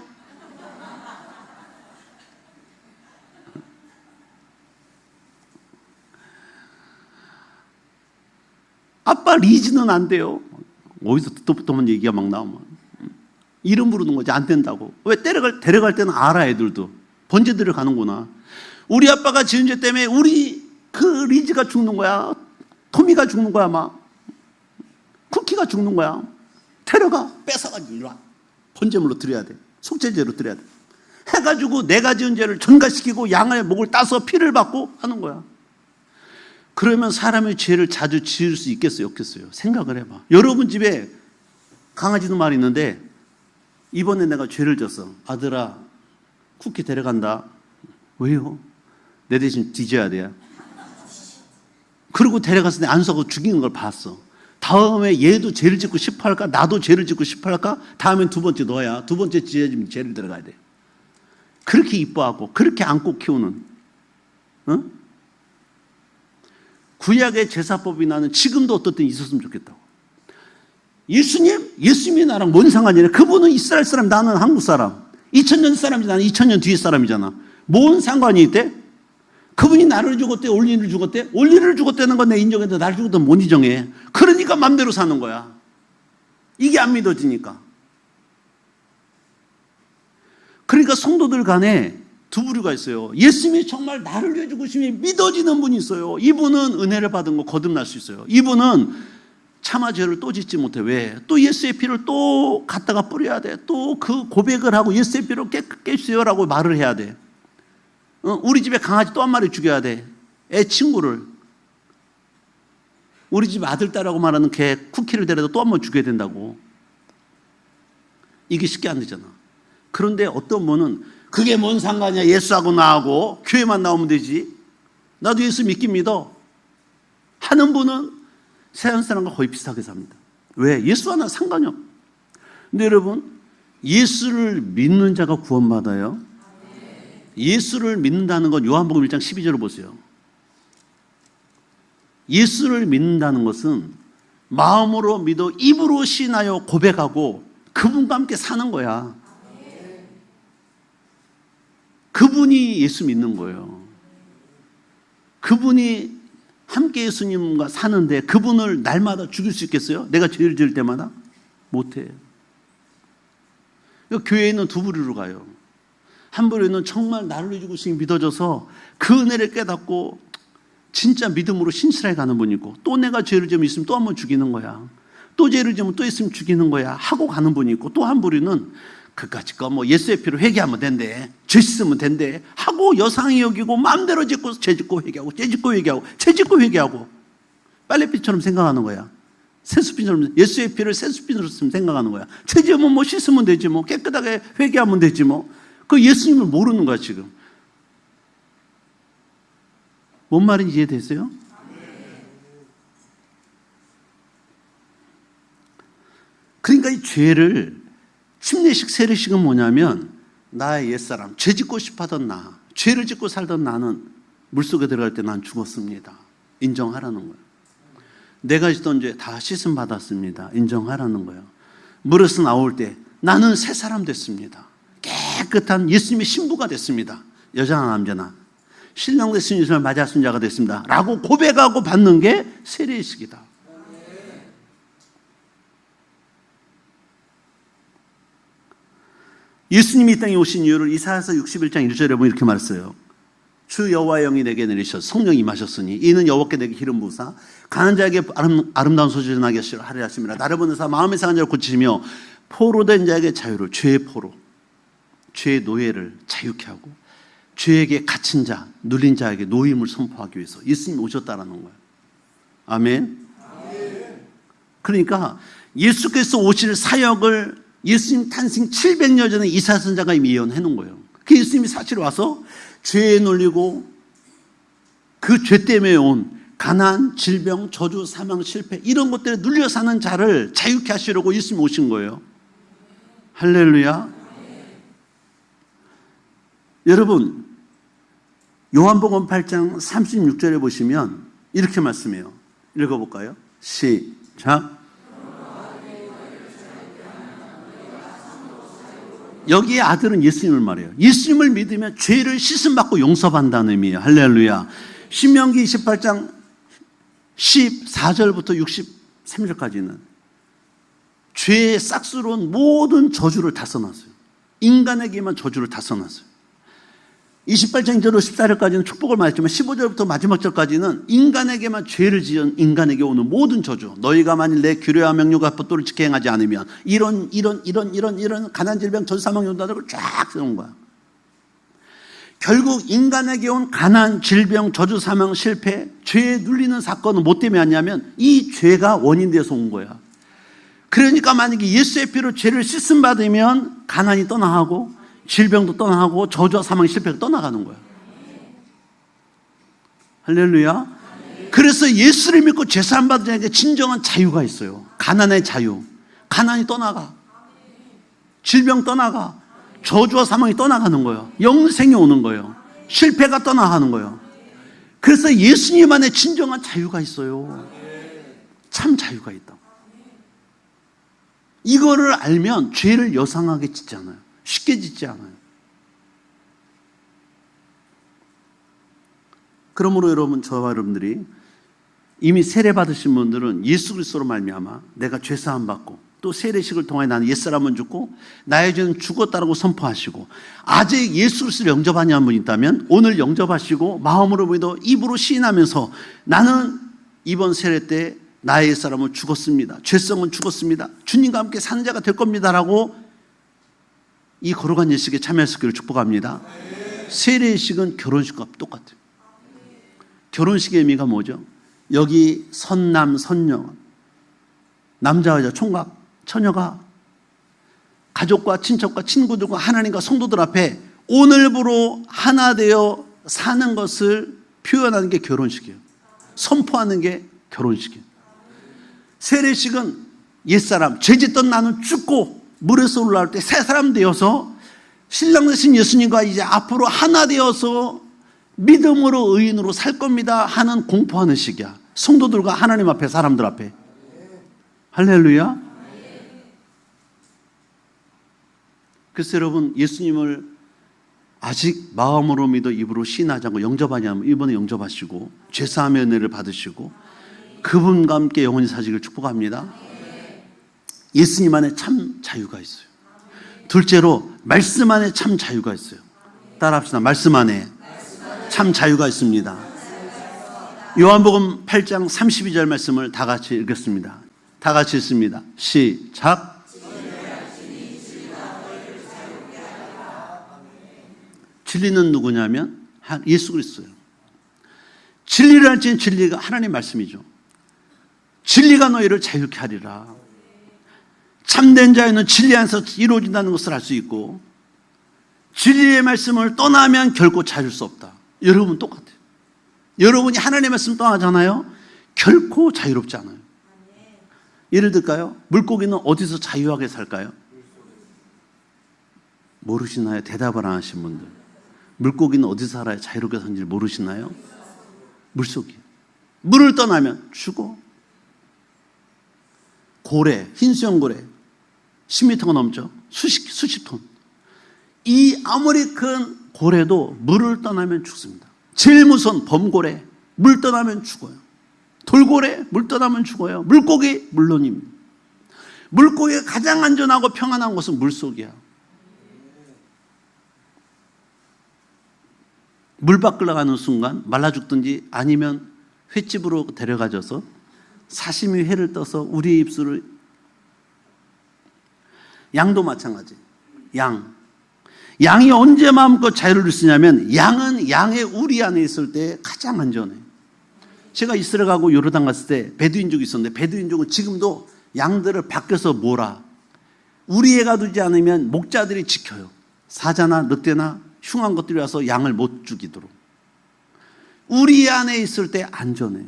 아빠 리즈는 안 돼요. 어디서 듣도 보도 없는 얘기가 막 나오면 이름 부르는 거지. 안 된다고. 왜? 데려갈 때는 알아. 애들도 번제 들어가는구나. 우리 아빠가 지은 죄 때문에 우리 그 리즈가 죽는 거야. 토미가 죽는 거야. 막 쿠키가 죽는 거야. 데려가. 뺏어가지고 이리 와. 번제물로 드려야 돼. 속죄제로 드려야 돼. 해가지고 내가 지은 죄를 전가시키고 양의 목을 따서 피를 받고 하는 거야. 그러면 사람의 죄를 자주 지을 수 있겠어요? 없겠어요? 생각을 해봐. 여러분 집에 강아지도 말이 있는데 이번에 내가 죄를 졌어. 아들아 쿠키 데려간다. 왜요? 내 대신 뒤져야 돼. 그리고 데려가서 내 안수하고 죽이는 걸 봤어. 다음에 얘도 죄를 짓고 싶어 할까? 나도 죄를 짓고 싶어 할까? 다음엔 두 번째 너야. 두 번째 지어지면 죄를 들어가야 돼. 그렇게 이뻐하고 그렇게 안고 키우는, 응? 구약의 제사법이 나는 지금도 어떨 땐 있었으면 좋겠다고. 예수님이 나랑 뭔 상관이냐. 그분은 이스라엘 사람, 나는 한국 사람. 2000년 사람이지, 나는 2000년 뒤의 사람이잖아. 뭔 상관이 있대? 그분이 나를 죽었대, 올리를 죽었대? 올리를 죽었다는 건 내 인정했는데 나를 죽었다는 못 인정해. 그러니까 맘대로 사는 거야. 이게 안 믿어지니까. 그러니까 성도들 간에 두 부류가 있어요. 예수님이 정말 나를 위해 죽으심이 믿어지는 분이 있어요. 이분은 은혜를 받은 거 거듭날 수 있어요. 이분은 차마 죄를 또 짓지 못해. 왜? 또 예수의 피를 또 갖다가 뿌려야 돼. 또 그 고백을 하고 예수의 피로 깨끗이요라고 말을 해야 돼. 우리 집에 강아지 또 한 마리 죽여야 돼. 애 친구를. 우리 집 아들, 딸하고 말하는 개 쿠키를 데려다 또 한 번 죽여야 된다고. 이게 쉽게 안 되잖아. 그런데 어떤 분은 그게 뭔 상관이야. 예수하고 나하고 교회만 나오면 되지. 나도 예수 믿긴 믿어. 하는 분은 세상 사람과 거의 비슷하게 삽니다. 왜? 예수와 나 상관이 없어. 근데 여러분, 예수를 믿는 자가 구원받아요. 예수를 믿는다는 건 요한복음 1장 12절을 보세요. 예수를 믿는다는 것은 마음으로 믿어 입으로 신하여 고백하고 그분과 함께 사는 거야. 그분이 예수 믿는 거예요. 그분이 함께 예수님과 사는데 그분을 날마다 죽일 수 있겠어요? 내가 죄를 지을 때마다? 못해. 교회에 있는 두 부류로 가요. 한 부류는 정말 나를 위해 죽으심이 믿어져서 그 은혜를 깨닫고 진짜 믿음으로 신실하게 가는 분이 있고, 또 내가 죄를 지으면 있으면 또 한 번 죽이는 거야. 또 죄를 지으면 또 있으면 죽이는 거야 하고 가는 분이 있고, 또 한 부류는 그까짓 거 뭐 예수의 피로 회개하면 된대, 죄 씻으면 된대 하고 여상히 여기고 마음대로 짓고 죄 짓고 회개하고 죄 짓고 회개하고 죄 짓고 회개하고 빨래빛처럼 생각하는 거야. 세수빈처럼 예수의 피를 세수빈으로 생각하는 거야. 죄지으면 뭐 씻으면 되지 뭐. 깨끗하게 회개하면 되지 뭐. 그 예수님을 모르는 거야 지금. 뭔 말인지 이해되세요? 그러니까 이 죄를 침례식 세례식은 뭐냐면 나의 옛사람, 죄 짓고 싶어하던 나, 죄를 짓고 살던 나는 물속에 들어갈 때 난 죽었습니다. 인정하라는 거예요. 내가 짓던 죄 다 씻음 받았습니다. 인정하라는 거예요. 물에서 나올 때 나는 새 사람 됐습니다. 깨끗한 예수님의 신부가 됐습니다. 여자나 남자나 신랑 되신 예수님을 맞이하신 자가 됐습니다 라고 고백하고 받는 게 세례식이다. 예수님이 이 땅에 오신 이유를 이사야서 61장 1절에 보면 이렇게 말했어요. 주 여호와의 영이 내게 내리셔 성령이 임하셨으니 이는 여호와께 내게 기름 부으사 가난한 자에게 아름다운 소식을 전하게 하리라 하심이라. 나를 보는 사 마음의 상한 자를 고치시며 포로된 자에게 자유를, 죄의 포로, 죄의 노예를 자유케 하고 죄에게 갇힌 자, 눌린 자에게 노임을 선포하기 위해서 예수님이 오셨다라는 거예요. 아멘. 그러니까 예수께서 오실 사역을 예수님 탄생 700년 전에 이사야 선지자가 이미 예언해 놓은 거예요. 그 예수님이 사실 와서 죄에 눌리고 그 죄 때문에 온 가난, 질병, 저주, 사망, 실패 이런 것들에 눌려 사는 자를 자유케 하시려고 예수님이 오신 거예요. 할렐루야. 여러분 요한복음 8장 36절에 보시면 이렇게 말씀해요. 읽어볼까요? 시작. 여기에 아들은 예수님을 말해요. 예수님을 믿으면 죄를 씻음받고 용서받는다는 의미예요. 할렐루야. 신명기 28장 14절부터 63절까지는 죄의 싹스러운 모든 저주를 다 써놨어요. 인간에게만 저주를 다 써놨어요. 28장 1절로 14절까지는 축복을 말했지만 15절부터 마지막 절까지는 인간에게만 죄를 지은 인간에게 오는 모든 저주, 너희가 만일 내 규례와 명령과 법도를 지켜 행하지 않으면 이런 가난, 질병, 전, 사망, 연단을 쫙 세운 거야. 결국 인간에게 온 가난, 질병, 저주, 사망, 실패, 죄에 눌리는 사건은 뭐 때문에 왔냐면 이 죄가 원인되어서 온 거야. 그러니까 만약에 예수의 피로 죄를 씻음 받으면 가난이 떠나가고 질병도 떠나가고 저주와 사망, 실패가 떠나가는 거야. 할렐루야. 그래서 예수를 믿고 죄사함 받은 자에게 진정한 자유가 있어요. 가난의 자유. 가난이 떠나가. 질병 떠나가. 저주와 사망이 떠나가는 거예요. 영생이 오는 거예요. 실패가 떠나가는 거예요. 그래서 예수님 안에 진정한 자유가 있어요. 참 자유가 있다. 이거를 알면 죄를 여상하게 짓지 않아요. 쉽게 짓지 않아요. 그러므로 여러분, 저와 여러분들이 이미 세례 받으신 분들은 예수 그리스도로 말미암아 내가 죄사함 받고 또 세례식을 통해 나는 옛사람은 죽고 나의 죄는 죽었다라고 선포하시고 아직 예수 그리스도를 영접하지 않은 분이 있다면 오늘 영접하시고 마음으로 믿어 입으로 시인하면서 나는 이번 세례 때 나의 옛사람은 죽었습니다. 죄성은 죽었습니다. 주님과 함께 사는 자가 될 겁니다라고 이 거룩한 예식에 참여할 수 있기를 축복합니다. 세례식은 결혼식과 똑같아요. 결혼식의 의미가 뭐죠? 여기 선남, 선녀, 남자, 여자, 총각, 처녀가 가족과 친척과 친구들과 하나님과 성도들 앞에 오늘부로 하나 되어 사는 것을 표현하는 게 결혼식이에요. 선포하는 게 결혼식이에요. 세례식은 옛사람, 죄짓던 나는 죽고 물에서 올라올 때 새 사람 되어서 신랑 되신 예수님과 이제 앞으로 하나 되어서 믿음으로 의인으로 살 겁니다 하는 공포하는 시기야. 성도들과 하나님 앞에, 사람들 앞에. 할렐루야. 그래서 여러분, 예수님을 아직 마음으로 믿어 입으로 시인하지 않고 영접하냐면 이번에 영접하시고 죄사함의 은혜를 받으시고 그분과 함께 영원히 사시기를 축복합니다. 예수님 안에 참 자유가 있어요. 둘째로 말씀 안에 참 자유가 있어요. 따라합시다. 말씀 안에 참 자유가 있습니다. 요한복음 8장 32절 말씀을 다 같이 읽겠습니다. 다 같이 읽습니다. 시작. 진리는 누구냐면 예수 그리스도예요. 진리를 알지는 진리가 하나님 말씀이죠. 진리가 너희를 자유케 하리라. 참된 자유는 진리 안에서 이루어진다는 것을 알 수 있고, 진리의 말씀을 떠나면 결코 자유할 수 없다. 여러분 똑같아요. 여러분이 하나님의 말씀 떠나잖아요. 결코 자유롭지 않아요. 예를 들까요? 물고기는 어디서 자유하게 살까요? 모르시나요? 대답을 안 하신 분들. 물고기는 어디서 살아야 자유롭게 사는지 모르시나요? 물속이에요. 물을 떠나면 죽어. 고래, 흰수염고래 10m가 넘죠. 수십 톤. 이 아무리 큰 고래도 물을 떠나면 죽습니다. 제일 무서운 범고래, 물 떠나면 죽어요. 돌고래, 물 떠나면 죽어요. 물고기, 물론입니다. 물고기가 가장 안전하고 평안한 곳은 물속이야. 물 밖으로 가는 순간 말라 죽든지 아니면 횟집으로 데려가져서 사시미 회를 떠서 우리의 입술을. 양도 마찬가지. 양이 언제 마음껏 자유를 쓰냐면, 양은 양의 우리 안에 있을 때 가장 안전해. 제가 이스라엘 가고 요르단 갔을 때 베두인족이 있었는데, 베두인족은 지금도 양들을 밖에서 몰아 우리에 가두지 않으면 목자들이 지켜요. 사자나 늑대나 흉한 것들이 와서 양을 못 죽이도록. 우리 안에 있을 때 안전해.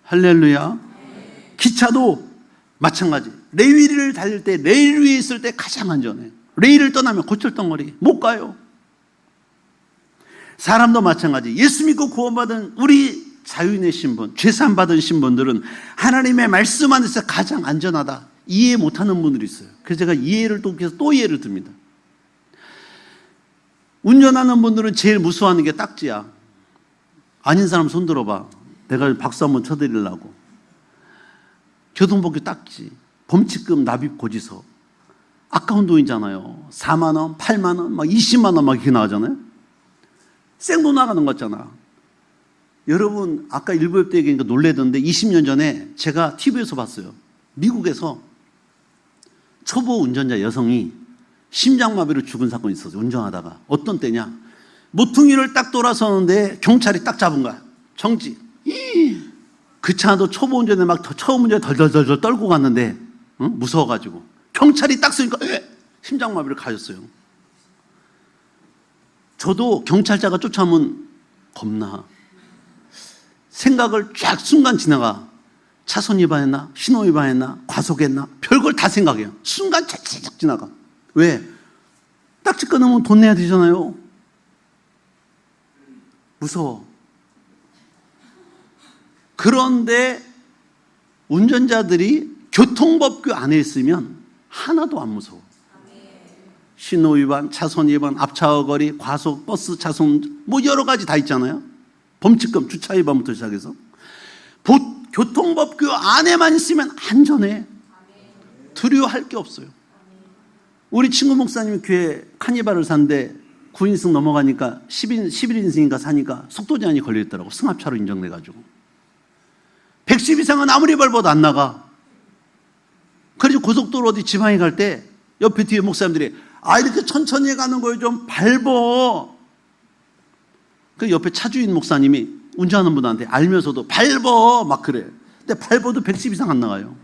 할렐루야. 기차도 마찬가지. 레일을 달릴 때, 레일 위에 있을 때 가장 안전해. 레일을 떠나면 고철덩어리 못 가요. 사람도 마찬가지. 예수 믿고 구원받은 우리 자유인의 신분, 죄산 받은 신분들은 하나님의 말씀 안에서 가장 안전하다, 이해 못하는 분들이 있어요. 그래서 제가 이해를 또 이해를 듭니다. 운전하는 분들은 제일 무서워하는 게 딱지야. 아닌 사람 손 들어봐. 내가 박수 한번 쳐드리려고. 교통법규 딱지, 범칙금 납입 고지서, 아까운 돈이잖아요. 4만 원, 8만 원, 막 20만 원 막 이렇게 나가잖아요. 생돈 나가는 거 같잖아. 여러분 아까 일부 때 얘기하니까 놀래던데, 20년 전에 제가 TV에서 봤어요. 미국에서 초보 운전자 여성이 심장마비로 죽은 사건이 있었어요. 운전하다가. 어떤 때냐, 모퉁이를 딱 돌아서는데 경찰이 딱 잡은 거야. 정지. 그 차도 초보 운전에 막 처음 운전에 덜덜덜 떨고 갔는데, 무서워가지고 경찰이 딱 쓰니까 심장마비를 가졌어요. 저도 경찰차가 쫓아오면 겁나. 생각을 쫙 순간 지나가. 차선 위반했나? 신호 위반했나? 과속했나? 별걸 다 생각해요. 순간 쫙 지나가. 왜? 딱지 끊으면 돈 내야 되잖아요. 무서워. 그런데 운전자들이 교통법규 안에 있으면 하나도 안 무서워. 신호 위반, 차선 위반, 앞차 어거리, 과속, 버스 차선, 뭐 여러 가지 다 있잖아요. 범칙금, 주차 위반부터 시작해서. 교통법규 안에만 있으면 안전해. 두려워할 게 없어요. 우리 친구 목사님이 교회 카니발을 샀는데 9인승 넘어가니까 11인승인가 사니까 속도 제한이 걸려있더라고. 승합차로 인정돼가지고 110 이상은 아무리 밟아도 안 나가. 그래서 고속도로 어디 지방에 갈 때 옆에 뒤에 목사님들이 이렇게 천천히 가는 거예요, 좀 밟어. 그 옆에 차주인 목사님이 운전하는 분한테 알면서도 밟어 막 그래. 근데 밟아도 110 이상 안 나가요.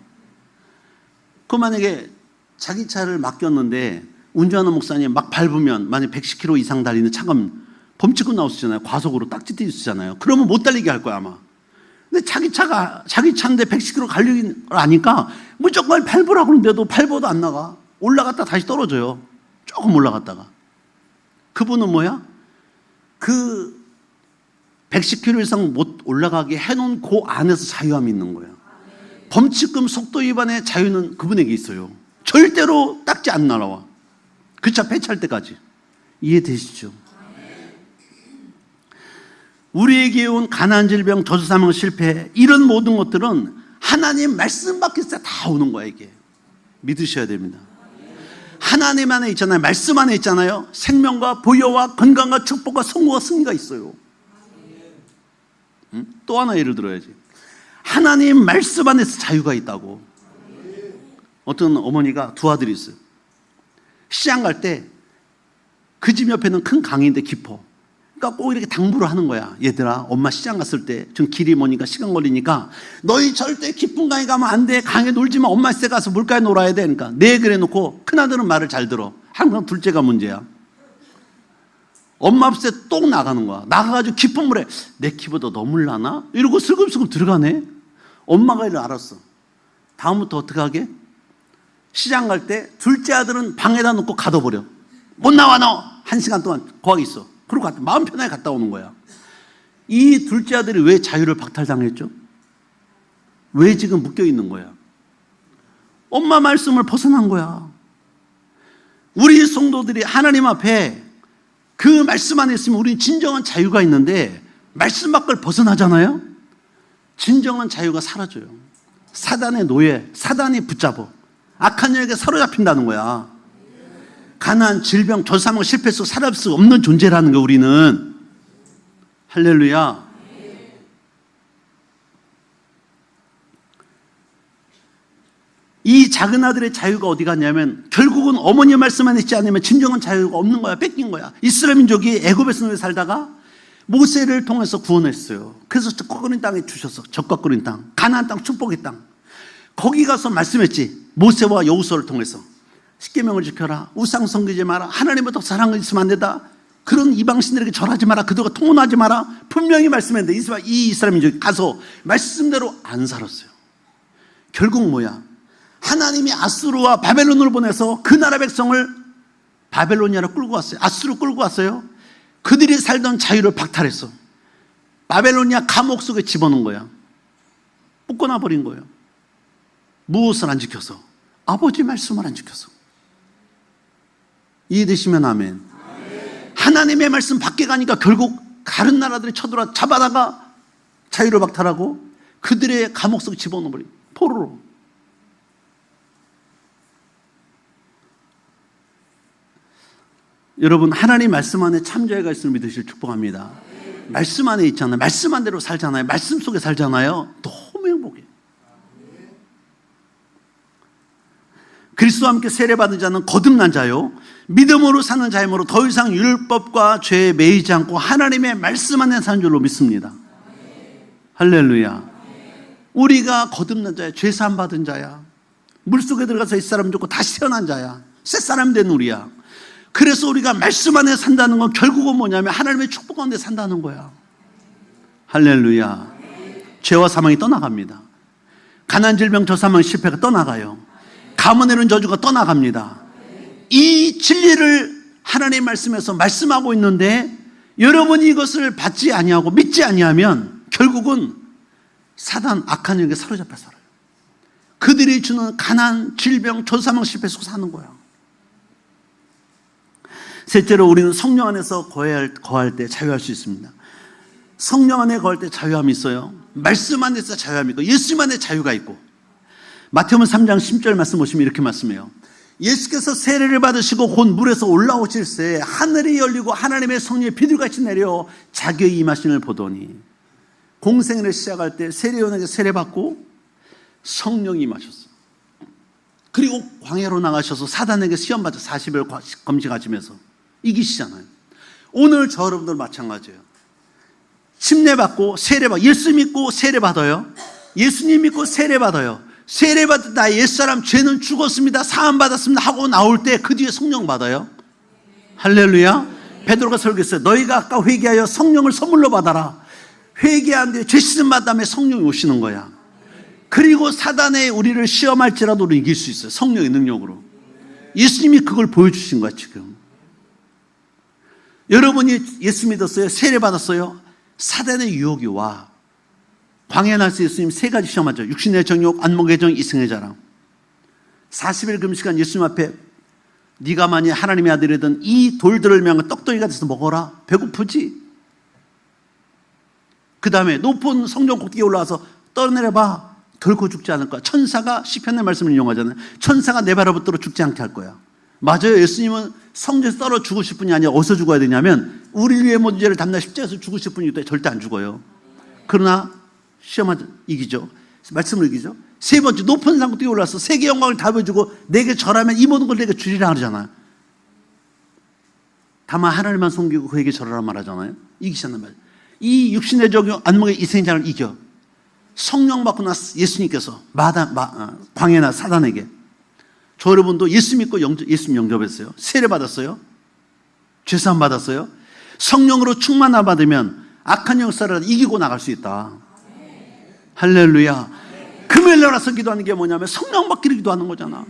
그 만약에 자기 차를 맡겼는데 운전하는 목사님 막 밟으면, 만약 110km 이상 달리는 차가 범칙금 나올 수 있잖아요. 과속으로 딱지 뛸 수 있잖아요. 그러면 못 달리게 할 거야 아마. 근데 자기 차인데 110km 갈리는 걸 아니까 무조건 밟으라고 그러는데도 밟아도 안 나가. 올라갔다 다시 떨어져요. 조금 올라갔다가. 그분은 뭐야? 그 110km 이상 못 올라가게 해놓은 그 안에서 자유함이 있는 거예요. 범칙금 속도 위반의 자유는 그분에게 있어요. 절대로 딱지 안 날아와. 그 차 폐차할 때까지. 이해되시죠? 우리에게 온 가난, 질병, 저주, 사망, 실패, 이런 모든 것들은 하나님 말씀 밖에서 다 오는 거야. 이게 믿으셔야 됩니다. 하나님 안에 있잖아요. 말씀 안에 있잖아요. 생명과 보혈과 건강과 축복과 성공과 승리가 있어요. 또 하나 예를 들어야지. 하나님 말씀 안에서 자유가 있다고. 어떤 어머니가 두 아들이 있어요. 시장 갈 때 그 집 옆에는 큰 강인데 깊어. 그러니까 꼭 이렇게 당부를 하는 거야. 얘들아, 엄마 시장 갔을 때 좀 길이 머니까 시간 걸리니까 너희 절대 깊은 강에 가면 안 돼. 강에 놀지 마. 엄마 새 가서 물가에 놀아야 돼. 그러니까 네 그래 놓고 큰아들은 말을 잘 들어. 항상 둘째가 문제야. 엄마 앞에 똑 나가는 거야. 나가가지고 깊은 물에 내 키보다 넘을라나? 이러고 슬금슬금 들어가네. 엄마가 이를 알았어. 다음부터 어떻게 하게? 시장 갈 때 둘째 아들은 방에다 놓고 가둬버려. 못 나와 너! 1시간 동안 거기 있어. 그러고 마음 편하게 갔다 오는 거야. 이 둘째 아들이 왜 자유를 박탈당했죠? 왜 지금 묶여 있는 거야? 엄마 말씀을 벗어난 거야. 우리 성도들이 하나님 앞에 그 말씀 안에 있으면 우리는 진정한 자유가 있는데 말씀 밖을 벗어나잖아요. 진정한 자유가 사라져요. 사단의 노예, 사단이 붙잡어. 악한 영에게 사로잡힌다는 거야. 가난, 질병, 조사망, 실패 속 살아갈 수 없는 존재라는 거 우리는. 할렐루야. 이 작은 아들의 자유가 어디 갔냐면 결국은 어머니의 말씀만 있지 않으면 진정한 자유가 없는 거야. 뺏긴 거야. 이스라엘 민족이 애굽에서 살다가 모세를 통해서 구원했어요. 그래서 적과거린 땅에 주셔서 적과거린 땅, 가나안 땅, 축복의 땅. 거기 가서 말씀했지. 모세와 여호수아를 통해서 십계명을 지켜라. 우상 섬기지 마라. 하나님보다 사랑을 있으면 안 된다. 그런 이방신들에게 절하지 마라. 그들과 통혼하지 마라. 분명히 말씀했는데 이 이스라엘 민족이 가서 말씀대로 안 살았어요. 결국 뭐야? 하나님이 아수르와 바벨론을 보내서 그 나라 백성을 바벨로니아로 끌고 왔어요. 아수르로 끌고 왔어요. 그들이 살던 자유를 박탈했어. 바벨로니아 감옥 속에 집어넣은 거야. 묶어놔 버린 거예요. 무엇을 안 지켜서? 아버지 말씀을 안 지켜서. 이해되시면 아멘. 하나님의 말씀 밖에 가니까 결국 다른 나라들이 쳐들어와 잡아다가 자유를 박탈하고 그들의 감옥 속에 집어넣어 버린 포로로. 여러분, 하나님 말씀 안에 참자유가 있음을 믿으실 축복합니다. 말씀 안에 있잖아요. 말씀 안대로 살잖아요. 말씀 속에 살잖아요. 너무 행복해요. 그리스도와 함께 세례받은 자는 거듭난 자요, 믿음으로 사는 자이므로 더 이상 율법과 죄에 매이지 않고 하나님의 말씀 안에 사는 줄로 믿습니다. 할렐루야. 우리가 거듭난 자야. 죄사함 받은 자야. 물속에 들어가서 옛사람 죽고 다시 태어난 자야. 새사람 된 우리야. 그래서 우리가 말씀 안에 산다는 건 결국은 뭐냐면 하나님의 축복 가운데 산다는 거야. 할렐루야. 죄와 사망이 떠나갑니다. 가난, 질병, 저사망, 실패가 떠나가요. 가문에는 저주가 떠나갑니다. 이 진리를 하나님의 말씀에서 말씀하고 있는데 여러분이 이것을 받지 아니하고 믿지 아니하면 결국은 사단, 악한 영에 사로잡혀 살아요. 그들이 주는 가난, 질병, 저사망, 실패 속에 사는 거야. 셋째로 우리는 성령 안에서 거할 때 자유할 수 있습니다. 성령 안에 거할 때 자유함이 있어요. 말씀 안에서 자유함이 있고 예수님 안에 자유가 있고. 마태복음 3장 10절 말씀 보시면 이렇게 말씀해요. 예수께서 세례를 받으시고 곧 물에서 올라오실새 하늘이 열리고 하나님의 성령이 비둘같이 내려 자기의 임하심을 보더니, 공생애를 시작할 때 세례요한에게 세례받고 성령이 임하셨어요. 그리고 광야로 나가셔서 사단에게 시험받아 40일 검식하시면서 이기시잖아요. 오늘 저 여러분들 마찬가지예요. 침례받고 세례받고, 예수 믿고 세례받아요. 예수님 믿고 세례받아요. 세례받은 나 옛사람 죄는 죽었습니다, 사함받았습니다 하고 나올 때 그 뒤에 성령 받아요. 할렐루야. 베드로가 설교했어요. 너희가 아까 회개하여 성령을 선물로 받아라. 회개한 뒤에 죄 씻음 받은 다음에 성령이 오시는 거야. 그리고 사단에 우리를 시험할지라도 우리 이길 수 있어요. 성령의 능력으로. 예수님이 그걸 보여주신 거야 지금. 여러분이 예수 믿었어요? 세례 받았어요? 사단의 유혹이 와. 광야 날씨 예수님 세 가지 시험하죠. 육신의 정욕, 안목의 정, 이승의 자랑. 40일 금식한 예수님 앞에 네가 만약 하나님의 아들이든 이 돌들을 명한 떡덩이가 돼서 먹어라. 배고프지? 그 다음에 높은 성전 꼭대기에 올라와서 떠내려봐. 결코 죽지 않을 거야. 천사가 시편의 말씀을 이용하잖아요. 천사가 내 발 붙들어 죽지 않게 할 거야. 맞아요. 예수님은 성전에서 떨어 죽으실 분이 아니라 어디서 죽어야 되냐면 우리 위의 모든 죄를 담당 십자가에서 죽으실 분이기 때문에 절대 안 죽어요. 그러나 시험하자 이기죠. 말씀을 이기죠. 세 번째, 높은 산 꼭대기에 올라서 세계 영광을 다 보여주고 내게 절하면 이 모든 걸 내게 주리라 그러잖아요. 다만 하나님만 섬기고 그에게 절하라 말하잖아요. 이기셨단 말이에요. 이 육신의 적용 안목의 이생장을 이겨 성령 받고 나서 예수님께서 광해나 사단에게, 저 여러분도 예수 믿고 예수님 영접했어요. 세례 받았어요. 죄사함 받았어요. 성령으로 충만함 받으면 악한 역사를 이기고 나갈 수 있다. 할렐루야. 금요일 날 와서 기도하는 게 뭐냐면 성령 받기를 기도하는 거잖아.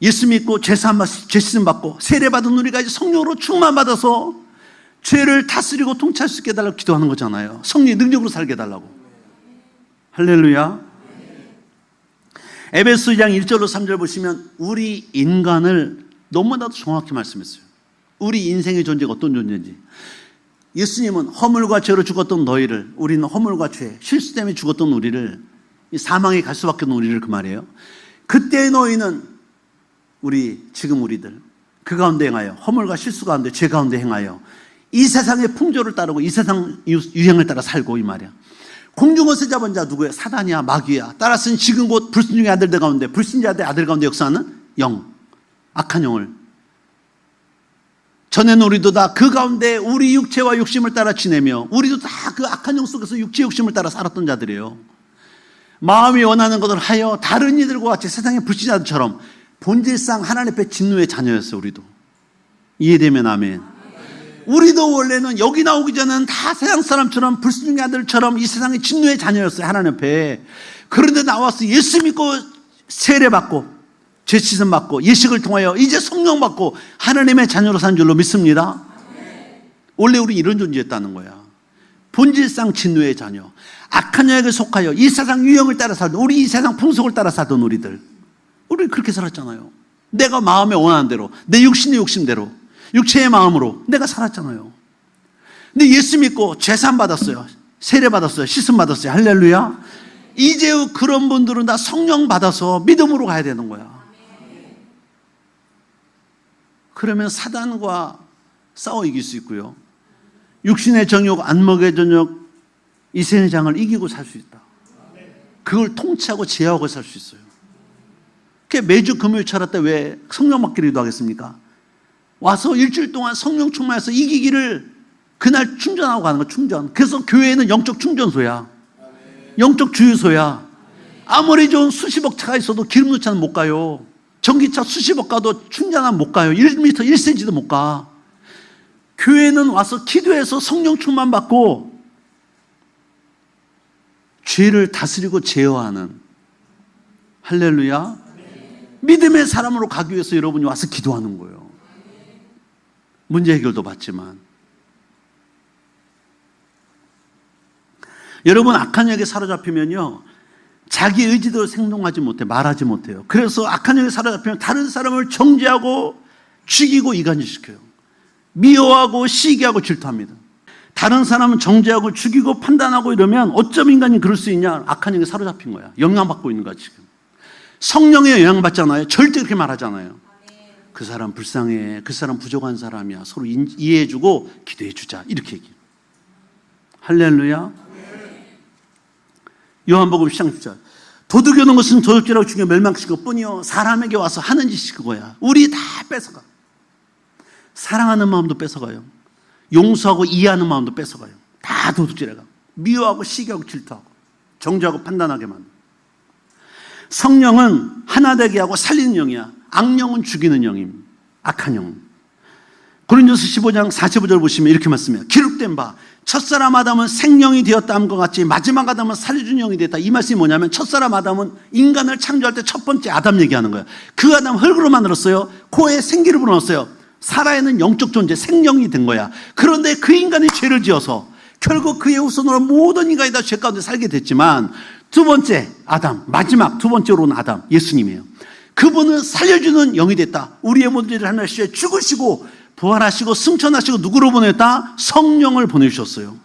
예수 믿고 죄 씻음 받고 세례 받은 우리가 이제 성령으로 충만 받아서 죄를 다스리고 통치할 수 있게 해달라고 기도하는 거잖아요. 성령의 능력으로 살게 해달라고. 할렐루야. 에베소 2장 1절로 3절 보시면 우리 인간을 너무나도 정확히 말씀했어요. 우리 인생의 존재가 어떤 존재인지. 예수님은 허물과 죄로 죽었던 너희를, 우리는 허물과 죄, 실수 때문에 죽었던 우리를, 사망에 갈 수밖에 없는 우리를 그 말이에요. 그때의 너희는 지금 우리들 그 가운데 행하여, 허물과 실수 가운데 죄 가운데 행하여 이 세상의 풍조를 따르고 이 세상 유행을 따라 살고, 이 말이야. 공중옷을 잡은 자 누구야? 사단이야, 마귀야. 따라서는 지금 곧 불순종의 아들들 가운데, 불신자의 아들 가운데 역사하는 영, 악한 영을. 전에는 우리도 다 그 가운데 우리 육체와 욕심을 따라 지내며, 우리도 다 그 악한 영 속에서 육체 욕심을 따라 살았던 자들이에요. 마음이 원하는 것을 하여 다른 이들과 같이 세상의 불신자들처럼 본질상 하나님 앞에 진노의 자녀였어요. 우리도. 이해되면 아멘. 우리도 원래는 여기 나오기 전에는 다 세상 사람처럼 불순종의 아들처럼 이 세상의 진노의 자녀였어요. 하나님 앞에. 그런데 나와서 예수 믿고 세례 받고 죄 씻음 받고 예식을 통하여 이제 성령 받고 하나님의 자녀로 산 줄로 믿습니다. 원래 우리 이런 존재였다는 거야. 본질상 진노의 자녀, 악한 영에게 속하여 이 세상 유형을 따라 살던, 우리 이 세상 풍속을 따라 살던 우리 그렇게 살았잖아요. 내가 마음에 원하는 대로, 내 육신의 욕심대로, 육체의 마음으로 내가 살았잖아요. 근데 예수 믿고 죄산 받았어요. 세례 받았어요. 씻음 받았어요. 할렐루야. 이제 그런 분들은 다 성령 받아서 믿음으로 가야 되는 거야. 그러면 사단과 싸워 이길 수 있고요. 육신의 정욕, 안목의 정욕, 이생의 장을 이기고 살 수 있다. 그걸 통치하고 제어하고 살 수 있어요. 그게 매주 금요일 철학 때 왜 성령 받기를 기도하겠습니까? 와서 일주일 동안 성령 충만해서 이기기를 그날 충전하고 가는 거, 충전. 그래서 교회는 영적 충전소야. 영적 주유소야. 아무리 좋은 수십억 차가 있어도 기름 넣지 않으면 못 가요. 전기차 수십억 가도 충전하면 못 가요. 1m, 1cm도 못 가. 교회는 와서 기도해서 성령 충만 받고 죄를 다스리고 제어하는, 할렐루야. 믿음의 사람으로 가기 위해서 여러분이 와서 기도하는 거예요. 문제 해결도 받지만. 여러분 악한 영에 사로잡히면요, 자기 의지대로 행동하지 못해, 말하지 못해요. 그래서 악한 영에 사로잡히면 다른 사람을 정죄하고 죽이고 이간질시켜요. 미워하고 시기하고 질투합니다. 다른 사람은 정죄하고 죽이고 판단하고 이러면 어쩜 인간이 그럴 수 있냐? 악한 영에 사로잡힌 거야. 영향받고 있는 거야 지금. 성령에 영향받잖아요. 절대 그렇게 말하잖아요. 그 사람 불쌍해, 그 사람 부족한 사람이야, 서로 이해해주고 기도해주자, 이렇게 얘기해요. 할렐루야. 요한복음 10장 10절. 도둑이 오는 것은 도둑질하고 죽여 멸망시킬 뿐이요 사람에게 와서 하는 짓이 그거야. 우리 다 뺏어가. 사랑하는 마음도 뺏어가요. 용서하고 이해하는 마음도 뺏어가요. 다 도둑질해가. 미워하고 시기하고 질투하고 정죄하고 판단하게 만들어. 성령은 하나 되게 하고 살리는 영이야. 악령은 죽이는 영임. 악한 영. 고린도서 15장 45절 보시면 이렇게 말씀해요. 기록된 바 첫사람 아담은 생명이 되었다 함과 같이 마지막 아담은 살려준 영이 됐다. 이 말씀이 뭐냐면 첫사람 아담은 인간을 창조할 때 첫 번째 아담 얘기하는 거예요. 그 아담 흙으로 만들었어요. 코에 생기를 불어넣었어요. 살아있는 영적 존재, 생명이 된 거야. 그런데 그 인간이 죄를 지어서 결국 그의 후손으로 모든 인간이 다 죄 가운데 살게 됐지만, 두 번째 아담, 마지막 두 번째로 온 아담, 예수님이에요. 그분은 살려주는 영이 됐다. 우리의 모든 죄를 하나님 시에 죽으시고 부활하시고 승천하시고 누구로 보냈다? 성령을 보내주셨어요.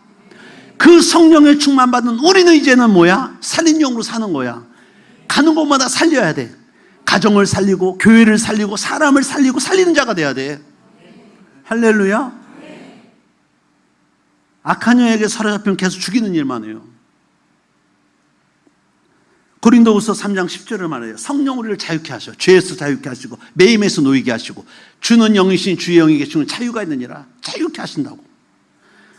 그 성령의 충만받은 우리는 이제는 뭐야? 살린 영으로 사는 거야. 가는 곳마다 살려야 돼. 가정을 살리고 교회를 살리고 사람을 살리고 살리는 자가 돼야 돼. 할렐루야. 악한 영에게 사로잡히면 계속 죽이는 일만 해요. 고린도후서 3장 10절을 말해요. 성령 우리를 자유케 하셔. 죄에서 자유케 하시고 매임에서 놓이게 하시고 주는 영이신 주의 영이 계시면 자유가 있느니라. 자유케 하신다고.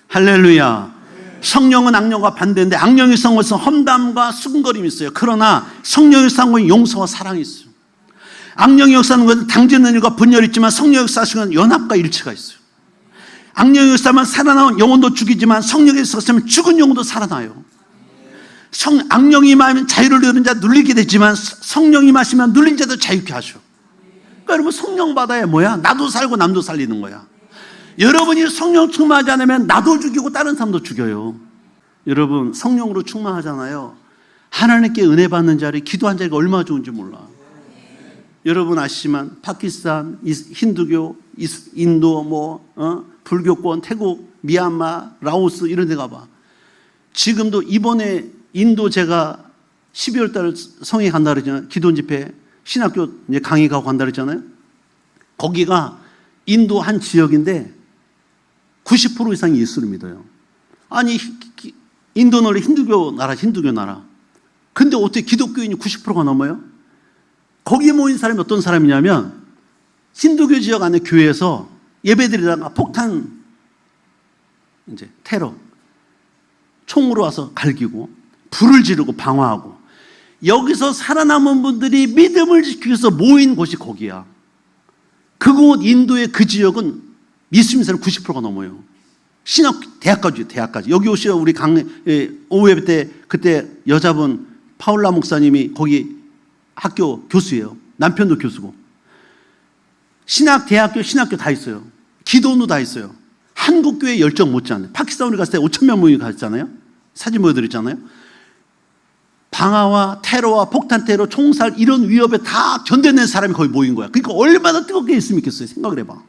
할렐루야. 성령은 악령과 반대인데 악령의 성공은 험담과 수근거림이 있어요. 그러나 성령의 성공은 용서와 사랑이 있어요. 악령의 역사하는 것은 당지는 일과 분열이 있지만 성령의 역사하시는 연합과 일치가 있어요. 악령의 역사하면 살아나온 영혼도 죽이지만 성령의 역사하면 죽은 영혼도 살아나요. 악령이 임하면 자유를 얻는 자 눌리게 되지만 성령이 임하시면 눌린 자도 자유케 하셔. 그러니까 여러분 성령 받아야 뭐야? 나도 살고 남도 살리는 거야. 여러분이 성령 충만하지 않으면 나도 죽이고 다른 사람도 죽여요. 여러분 성령으로 충만하잖아요. 하나님께 은혜 받는 자리, 기도한 자리가 얼마나 좋은지 몰라. 여러분 아시지만 파키스탄, 힌두교, 인도, 불교권, 태국, 미얀마, 라오스 이런 데 가봐. 지금도 이번에 인도 제가 12월 달 성에 간다 그러잖아요. 기도 집회, 신학교 이제 강의 가고 간다 그랬잖아요. 거기가 인도 한 지역인데 90% 이상이 예수를 믿어요. 아니 인도는 원래 힌두교 나라. 근데 어떻게 기독교인이 90%가 넘어요? 거기에 모인 사람이 어떤 사람이냐면 힌두교 지역 안에 교회에서 예배드리다가 폭탄 이제 테러 총으로 와서 갈기고 불을 지르고 방화하고 여기서 살아남은 분들이 믿음을 지키기 위해서 모인 곳이 거기야. 그곳 인도의 그 지역은 예수 믿는 사람 90%가 넘어요. 대학까지. 여기 오시어 우리 오후에 때 그때 여자분 파울라 목사님이 거기 학교 교수예요. 남편도 교수고. 대학교, 신학교 다 있어요. 기도원도 다 있어요. 한국 교회 열정 못지않아요. 파키스탄 우리 갔을 때 5,000명 모임 갔잖아요. 사진 보여드렸잖아요. 방화와 테러와 폭탄 테러, 총살 이런 위협에 다 견뎌낸 사람이 거기 모인 거야. 그러니까 얼마나 뜨겁게 있으면 있겠어요. 생각을 해봐.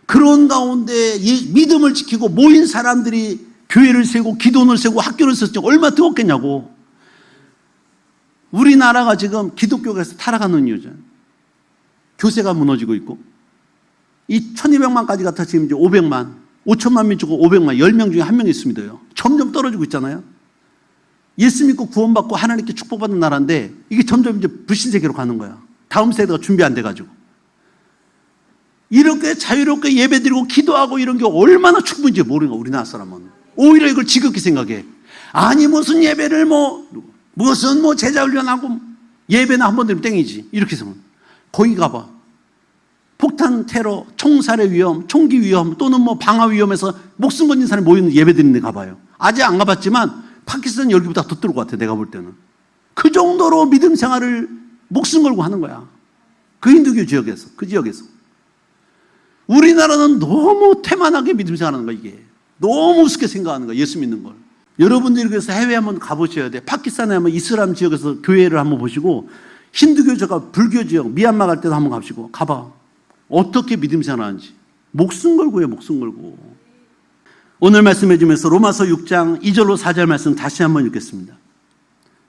그런 가운데 믿음을 지키고 모인 사람들이 교회를 세우고 기도원을 세우고 학교를 세우고 얼마나 뜨겁겠냐고. 우리나라가 지금 기독교가 타락하는 이유죠. 교세가 무너지고 있고 이 1200만까지 같아 지금 이제 500만 5천만 명 주고 500만 10명 중에 1명이 있습니다. 점점 떨어지고 있잖아요. 예수 믿고 구원받고 하나님께 축복받는 나라인데 이게 점점 이제 불신세계로 가는 거야. 다음 세대가 준비 안 돼가지고. 이렇게 자유롭게 예배드리고 기도하고 이런 게 얼마나 충분한지 모르는 거야. 우리나라 사람은. 오히려 이걸 지극히 생각해. 아니 무슨 예배를 무슨 제자 훈련하고 예배나 한 번 드리면 땡이지. 이렇게 생각해. 거기 가봐. 폭탄 테러, 총살의 위험, 총기 위험 또는 방화 위험에서 목숨 건진 사람이 모이는 예배 드리는 데 가봐요. 아직 안 가봤지만 파키스탄 열기보다 더 뜨거울 것 같아. 내가 볼 때는. 그 정도로 믿음 생활을 목숨 걸고 하는 거야. 그 힌두교 지역에서, 그 지역에서. 우리나라는 너무 태만하게 믿음 생활하는 거야. 이게 너무 우습게 생각하는 거야. 예수 믿는 걸. 여러분들이 그래서 해외 한번 가보셔야 돼. 파키스탄에 한번 이슬람 지역에서 교회를 한번 보시고 힌두교 지역, 불교 지역, 미얀마 갈 때도 한번 가보시고 가봐. 어떻게 믿음 생활하는지. 목숨 걸고 해요. 목숨 걸고. 오늘 말씀해 주면서 로마서 6장 2절로 4절 말씀 다시 한번 읽겠습니다.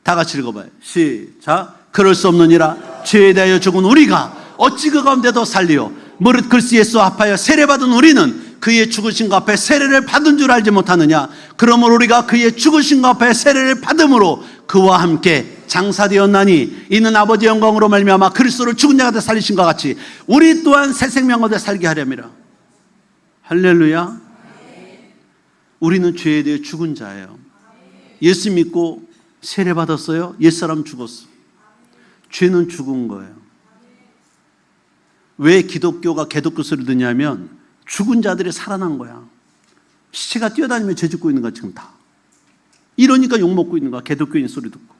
다 같이 읽어봐요. 시작. 그럴 수 없느니라. 죄에 대하여 죽은 우리가 어찌 그 가운데도 살리요. 무릇 그리스도 예수와 합하여 세례받은 우리는 그의 죽으심과 합하여 세례를 받은 줄 알지 못하느냐. 그러므로 우리가 그의 죽으심과 합하여 세례를 받음으로 그와 함께 장사되었나니 이는 아버지의 영광으로 말미암아 그리스도를 죽은 자 가운데 살리신 것 같이 우리 또한 새 생명 가운데 살게 하렵니다. 할렐루야. 우리는 죄에 대해 죽은 자예요. 예수 믿고 세례 받았어요. 옛사람 죽었어. 죄는 죽은 거예요. 왜 기독교가 개독교 소리 듣냐면 죽은 자들이 살아난 거야. 시체가 뛰어다니며 죄 짓고 있는 거야 지금 다. 이러니까 욕먹고 있는 거야. 개독교인 소리 듣고.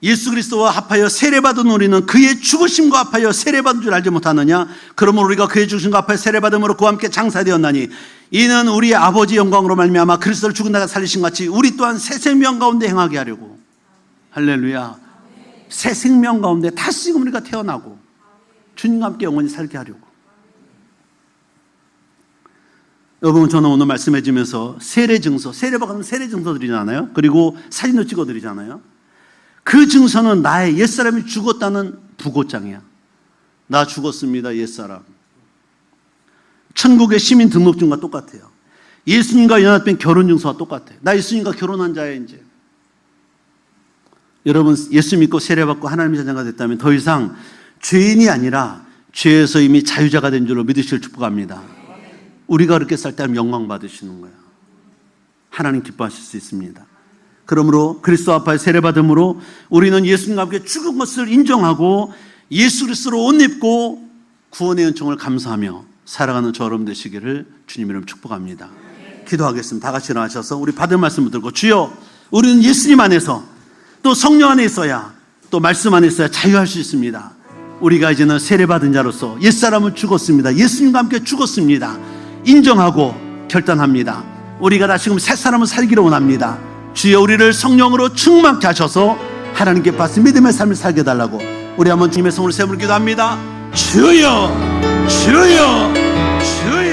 예수 그리스도와 합하여 세례받은 우리는 그의 죽으심과 합하여 세례받은 줄 알지 못하느냐. 그러므로 우리가 그의 죽으심과 합하여 세례받음으로 그와 함께 장사되었나니 이는 우리의 아버지 영광으로 말미암아 그리스도를 죽은 자가 살리신 같이 우리 또한 새 생명 가운데 행하게 하려고. 할렐루야. 새 생명 가운데 다시금 우리가 태어나고 주님과 함께 영원히 살게 하려고. 여러분 저는 오늘 말씀해 주면서 세례 증서, 세례 받으면 세례 증서 드리잖아요. 그리고 사진도 찍어 드리잖아요. 그 증서는 나의 옛사람이 죽었다는 부고장이야. 나 죽었습니다 옛사람. 천국의 시민 등록증과 똑같아요. 예수님과 연합된 결혼증서와 똑같아. 나 예수님과 결혼한 자야 이제. 여러분 예수 믿고 세례받고 하나님의 자녀가 됐다면 더 이상 죄인이 아니라 죄에서 이미 자유자가 된 줄로 믿으실 축복합니다. 우리가 그렇게 살 때 영광 받으시는 거야. 하나님 기뻐하실 수 있습니다. 그러므로 그리스도 앞에 세례받음으로 우리는 예수님과 함께 죽은 것을 인정하고 예수 그리스도로 옷 입고 구원의 은총을 감사하며 살아가는 저 여러분 되시기를 주님 이름 축복합니다. 기도하겠습니다. 다 같이 일어나셔서 우리 받은 말씀 붙들고 주여 우리는 예수님 안에서 또 성령 안에 있어야 또 말씀 안에 있어야 자유할 수 있습니다. 우리가 이제는 세례받은 자로서 옛사람은 죽었습니다. 예수님과 함께 죽었습니다. 인정하고 결단합니다. 우리가 다시금 새 사람을 살기를 원합니다. 주여 우리를 성령으로 충만케 하셔서 하나님께 받은 믿음의 삶을 살게 해달라고 우리 한번 주님의 성을 세우며 기도합니다. 주여 주여 주여